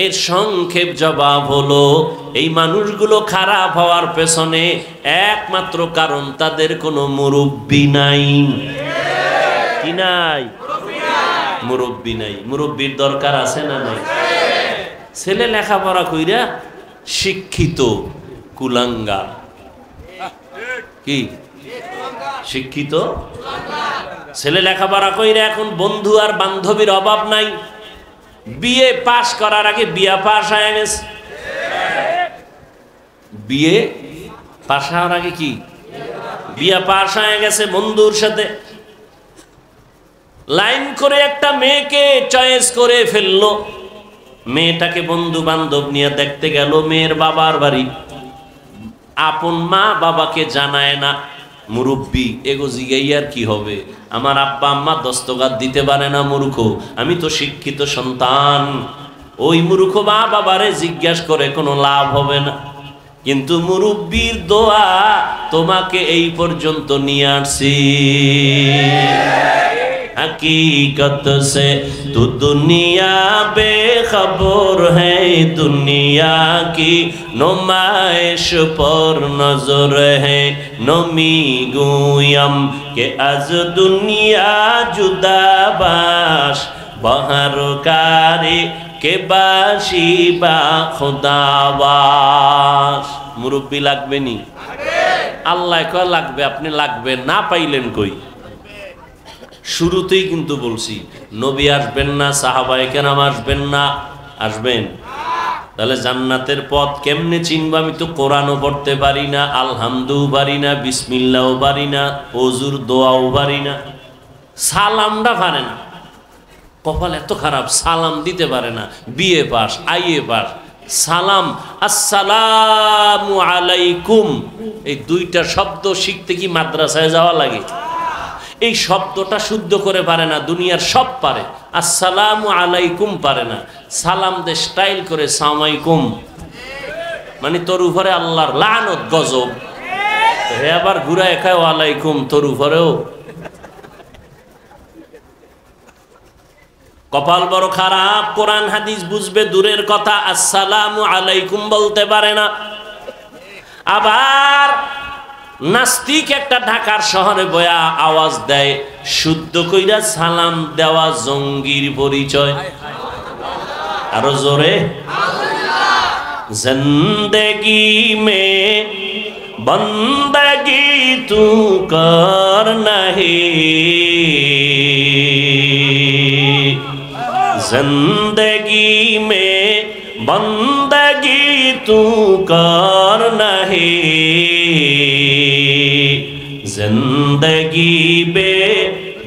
এর সংক্ষেপ জবাব হলো, এই মানুষগুলো খারাপ হওয়ার পেছনে একমাত্র কারণ তাদের কোনো মুরব্বি নাই। কি নাই? মুরব্বি নাই। মুরব্বির দরকার আছে না নাই? ছেলে লেখাপড়া কইরা শিক্ষিত কুলাঙ্গার। কি শিক্ষিত? ছেলে লেখাপড়া কইরা এখন বন্ধু আর বান্ধবীর অভাব নাই। বিয়ে পাশ করার আগে বিয়া পাশ হয়ে গেছে। বিয়ে পাশ হওয়ার আগে কি বিয়া পাশ হয়ে গেছে। বন্ধুর সাথে লাইন করে একটা মেয়েকে চয়েস করে ফেললো। মেয়েটাকে বন্ধু বান্ধব নিয়ে দেখতে গেল মেয়ের বাবার বাড়ি। আপন মা বাবাকে জানায় না, মুরব্বী এগো জিগাইয়ার কি হবে, আমার আব্বা আম্মা দস্তগাত দিতে পারে না, মূর্খ, আমি তো শিক্ষিত সন্তান। ওই মূর্খ মা বাবারে জিজ্ঞাসা করে কোনো লাভ হবে না। কিন্তু মুরব্বীর দোয়া তোমাকে এই পর্যন্ত নিয়ে আসছি। हकीकत से तू दुनिया बेखबर है, दुनिया की नुमाइश पर नजर है। नमी गुयम के आज दुनिया जुदा बाश, बहर कारी के बाशी बा खुदावास। मुरब्बी लागबे नी? আল্লাহ কয় লাগবে, আপনি লাগবে না পাইলেন কই? শুরুতেই কিন্তু বলছি নবী আসবেন না, সাহাবায়ে কেরাম আসবেন না, আসবেন। তাহলে জান্নাতের পথ কেমনে চিনব? আমি তো কোরআনও পড়তে পারি না, আলহামদুও পারি না, বিসমিল্লাহও পারি না, ওযুর দোয়াও পারি না, সালামটা পারে না। কপাল এত খারাপ, সালাম দিতে পারে না। বিএ পাস, আইএ পাস, সালাম আসসালামু আলাইকুম, এই দুইটা শব্দ শিখতে কি মাদ্রাসায় যাওয়া লাগে? এই শব্দটা শুদ্ধ করে পারে না। দুনিয়ার সব পারে, আসসালামু আলাইকুম পারে না। সালাম দে স্টাইল করে সালামাইকুম, মানে তোর উপরে আল্লাহর লানত গজব। হে আবার ঘুরায় খায় ওয়ালাইকুম, তোর উপরেও। কপাল বড় খারাপ, কোরআন হাদিস বুঝবে দূরের কথা, আসসালামু আলাইকুম বলতে পারে না। আবার নাস্তিক একটা ঢাকার শহরে বয়া আওয়াজ দেয়, শুদ্ধ কইরা সালাম দেওয়া জঙ্গির পরিচয়। আরো জোরে, জিন্দেগি মে বন্দগি তু কর নাহি, जिंदगी में बंदगी तू कर नहीं, जिंदगी बे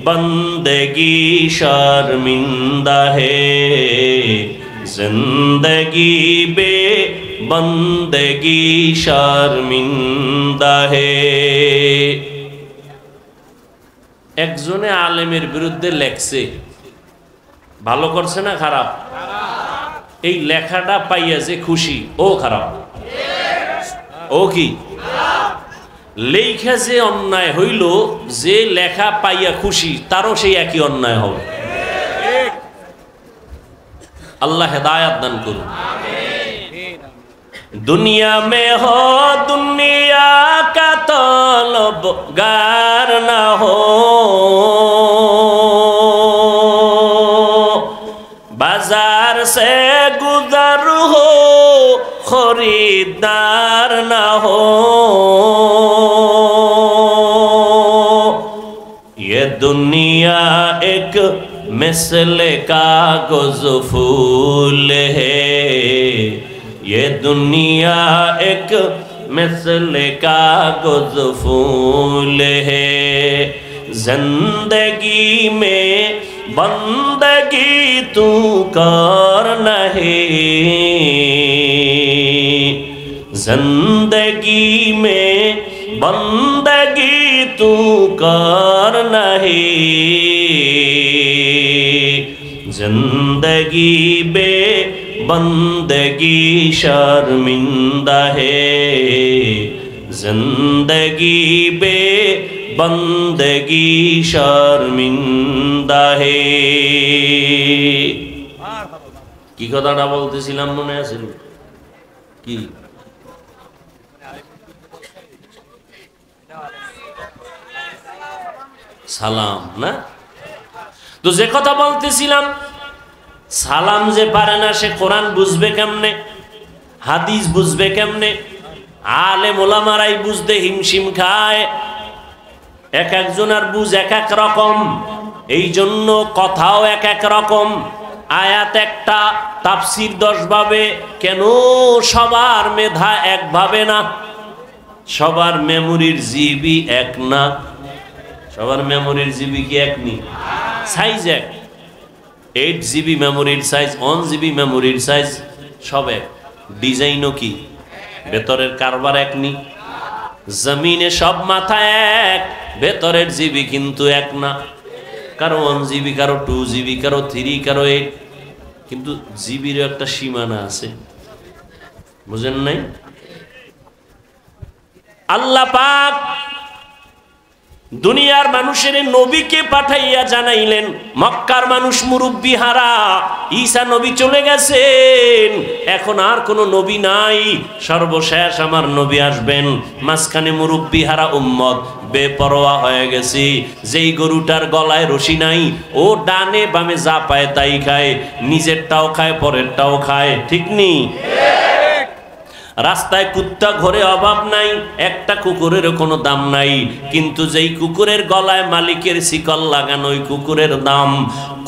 बंदगी शर्मिंदा है, जिंदगी बे बंदगी शर्मिंदा है। একজনে আলেমের বিরুদ্ধে লেখছে, ভালো করছে না খারাপ? এই লেখাটা পাইয়া যে খুশি, ও খারাপ, ও কি লেখা যে অন্যায় হইল, যে লেখা পাইয়া খুশি তারও সেই একই অন্যায় হবে। আল্লাহ হেদায়াত দান করুন। दुनिया में हो दुनिया का तलबगार ना हो, बाजार से गुजर हो खरीदार ना हो, ये दुनिया एक मिसले कागज फूल है, ये दुनिया एक मिसले कागज फूल है, जिंदगी में बंदगी तू कर नहीं, जिंदगी में बंदगी तू कर नहीं, जिंदगी बे बंदगी शर्मिंदा है, जिंदगी बे बंदगी शर्मिंदा है। কি কথাটা বলতেছিলাম মনে আছে কি? সালাম না? তো যে কথা বলতেছিলাম, সালাম যে পারে না সে কোরআন বুঝবে কেমনে, হাদিস বুঝবে কেমনে? আলেম ওলামারাই বুঝতে হিমশিম খায়। এক একজনের বুঝ এক এক রকম, এই জন্য কথাও এক এক রকম। আয়াত একটা, তাফসীর 10 ভাবে। কেন সবার মেধা একভাবে না? সবার মেমোরির জিবি এক না। সবার মেমোরির জিবি কি এক নি? সাইজ এক। 8 জিবি মেমোরির সাইজ, 1 জিবি মেমোরির সাইজ সব এক। ডিজাইনও কি ভেতরের কারবার এক নি। জমিনে সব মাথা এক, ভেতরের জিবি কিন্তু এক না। কারো 1 জিবি, কারো 2 জিবি, কারো 3, কারো 8। কিন্তু জিবির একটা সীমানা আছে, বুঝেন নাই? আল্লাহ পাক দুনিয়ার মানুষের নবীকে পাঠাইয়া জানাইলেন, মক্কার মানুষ মুরব্বি হারা, ঈসা নবী চলে গেছেন, এখন আর কোনো নবী নাই, সর্বশেষ আমার নবী আসবেন। মাঝখানে মুরব্বি হারা উম্মত বেপরোয়া হয়ে গেছে। যেই গরুটার গলায় রশি নাই, ও ডানে বামে যা পায় তাই খায়, নিজেরটাও খায় পরেরটাও খায়, ঠিক নি? রাস্তায় কুত্তা ঘরে অভাব নাই, একটা কুকুরের কোনো দাম নাই, কিন্তু যেই কুকুরের গলায় মালিকের শিকল লাগানো, ওই কুকুরের দাম।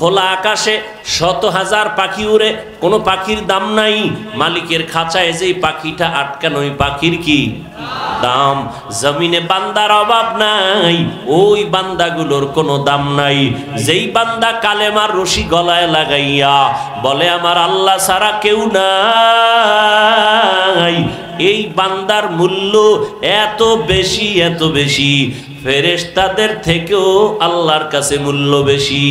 খোলা আকাশে 100,000 পাখি উড়ে, কোনো পাখির দাম নাই, মালিকের খাঁচায় যেই পাখিটা আটকানো, ওই পাখির কি দাম। জমিনে বান্দার অভাব নাই, ওই বান্দাগুলোর কোনো দাম নাই। যেই বান্দা কালেমার রশি গলায় লাগাইয়া বলে আমার আল্লাহ ছাড়া কেউ নাই, এই বান্দার মূল্য এত বেশি, এত বেশি, ফেরেশতাদের থেকেও আল্লাহর কাছে মূল্য বেশি।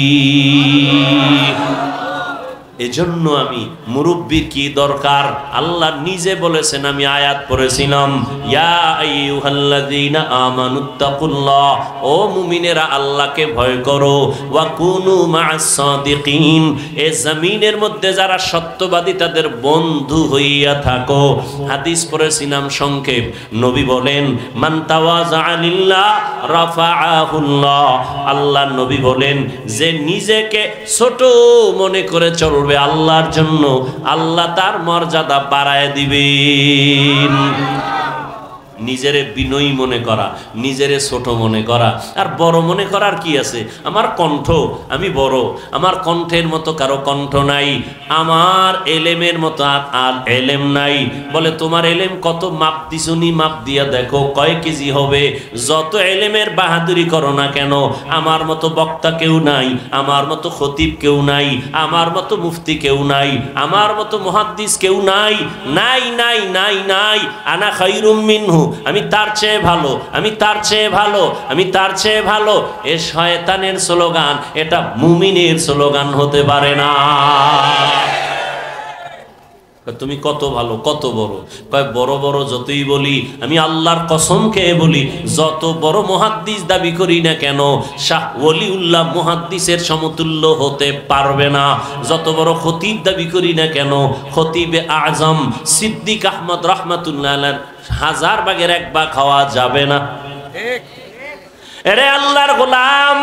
এজন্য আমি মুরব্বির কি দরকার, আল্লাহ নিজে বলেছেন। আমি আয়াত পড়েছিলাম, ইয়া আইয়ুহাল্লাযীনা আমানুত্তাকুল্লাহ, ও মুমিনেরা আল্লাহকে ভয় করো, ওয়া কুনু মা'আস সাদিকিন, এই জমিনের মধ্যে যারা সত্যবাদী তাদের বন্ধু হইয়া থাকো। হাদিস পড়েছিলাম সংক্ষেপ, নবী বলেন মান তাওয়াযা লিল্লাহ রাফাআহুল্লাহ, আল্লাহ নবী বলেন যে নিজেকে ছোট মনে করে চলবে আল্লাহর জন্য, আল্লাহ তার মর্যাদা বাড়ায় দিবেন। নিজেরে বিনয়ী মনে করা, নিজেরে ছোট মনে করা আর বড় মনে করার কি আছে? আমার কণ্ঠ, আমি বড়, আমার কণ্ঠের মতো কারো কণ্ঠ নাই, আমার এলেমের মতো আর এলেম নাই। বলে তোমার এলেম কত? মাপ দিছুনি, মাপ দিয়া দেখো কয় কেজি হবে। যত এলেমের বাহাদুরি করো না কেন, আমার মতো বক্তা কেউ নাই, আমার মতো খতিব কেউ নাই, আমার মতো মুফতি কেউ নাই, আমার মতো মুহাদ্দিস কেউ নাই, নাই নাই নাই নাই। আনা খায়রুম মিনহু, আমি তার চেয়ে ভালো, আমি তার চেয়ে ভালো, আমি তার চেয়ে ভালো। এ শয়তানের স্লোগান, এটা মুমিনের স্লোগান হতে পারে না। তুমি কত ভালো, কত বড়? কয় বড় বড় যতই বলি, আমি আল্লাহর কসম খেয়ে বলি, যত বড় মুহাদ্দিস দাবি করি না কেন, শাহ ওলিউল্লাহ মুহাদ্দিসের সমতুল্য হতে পারবে না। যত বড় খতিব দাবি করি না কেন, খতিবে আজম সিদ্দিক আহমদ রাহমাতুল্লাহ আলাইহি 1000 ভাগের 1 ভাগ খাওয়া যাবে না। এরে আল্লাহর গোলাম,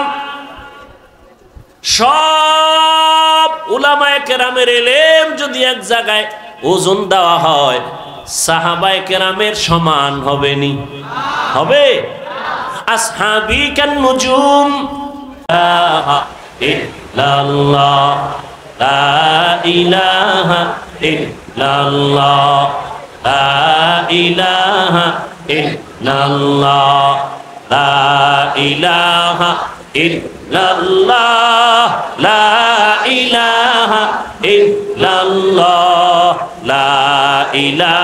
সব উলামায়ে কেরামের ইলম যদি এক জায়গায় ওজন দেওয়া হয়, সাহাবায়ে কেরামের সমান হবে নি? হবে? আসহাবি কান নুজুম, লা ইল্লাল্লাহ, লা ইলাহা ইল্লাল্লাহ, লা ইলাহা ইল্লাল্লাহ, লা ইলাহা ইল্লাল্লাহ, লা ইলাহা ইল্লাল্লাহ, লা ইলাহা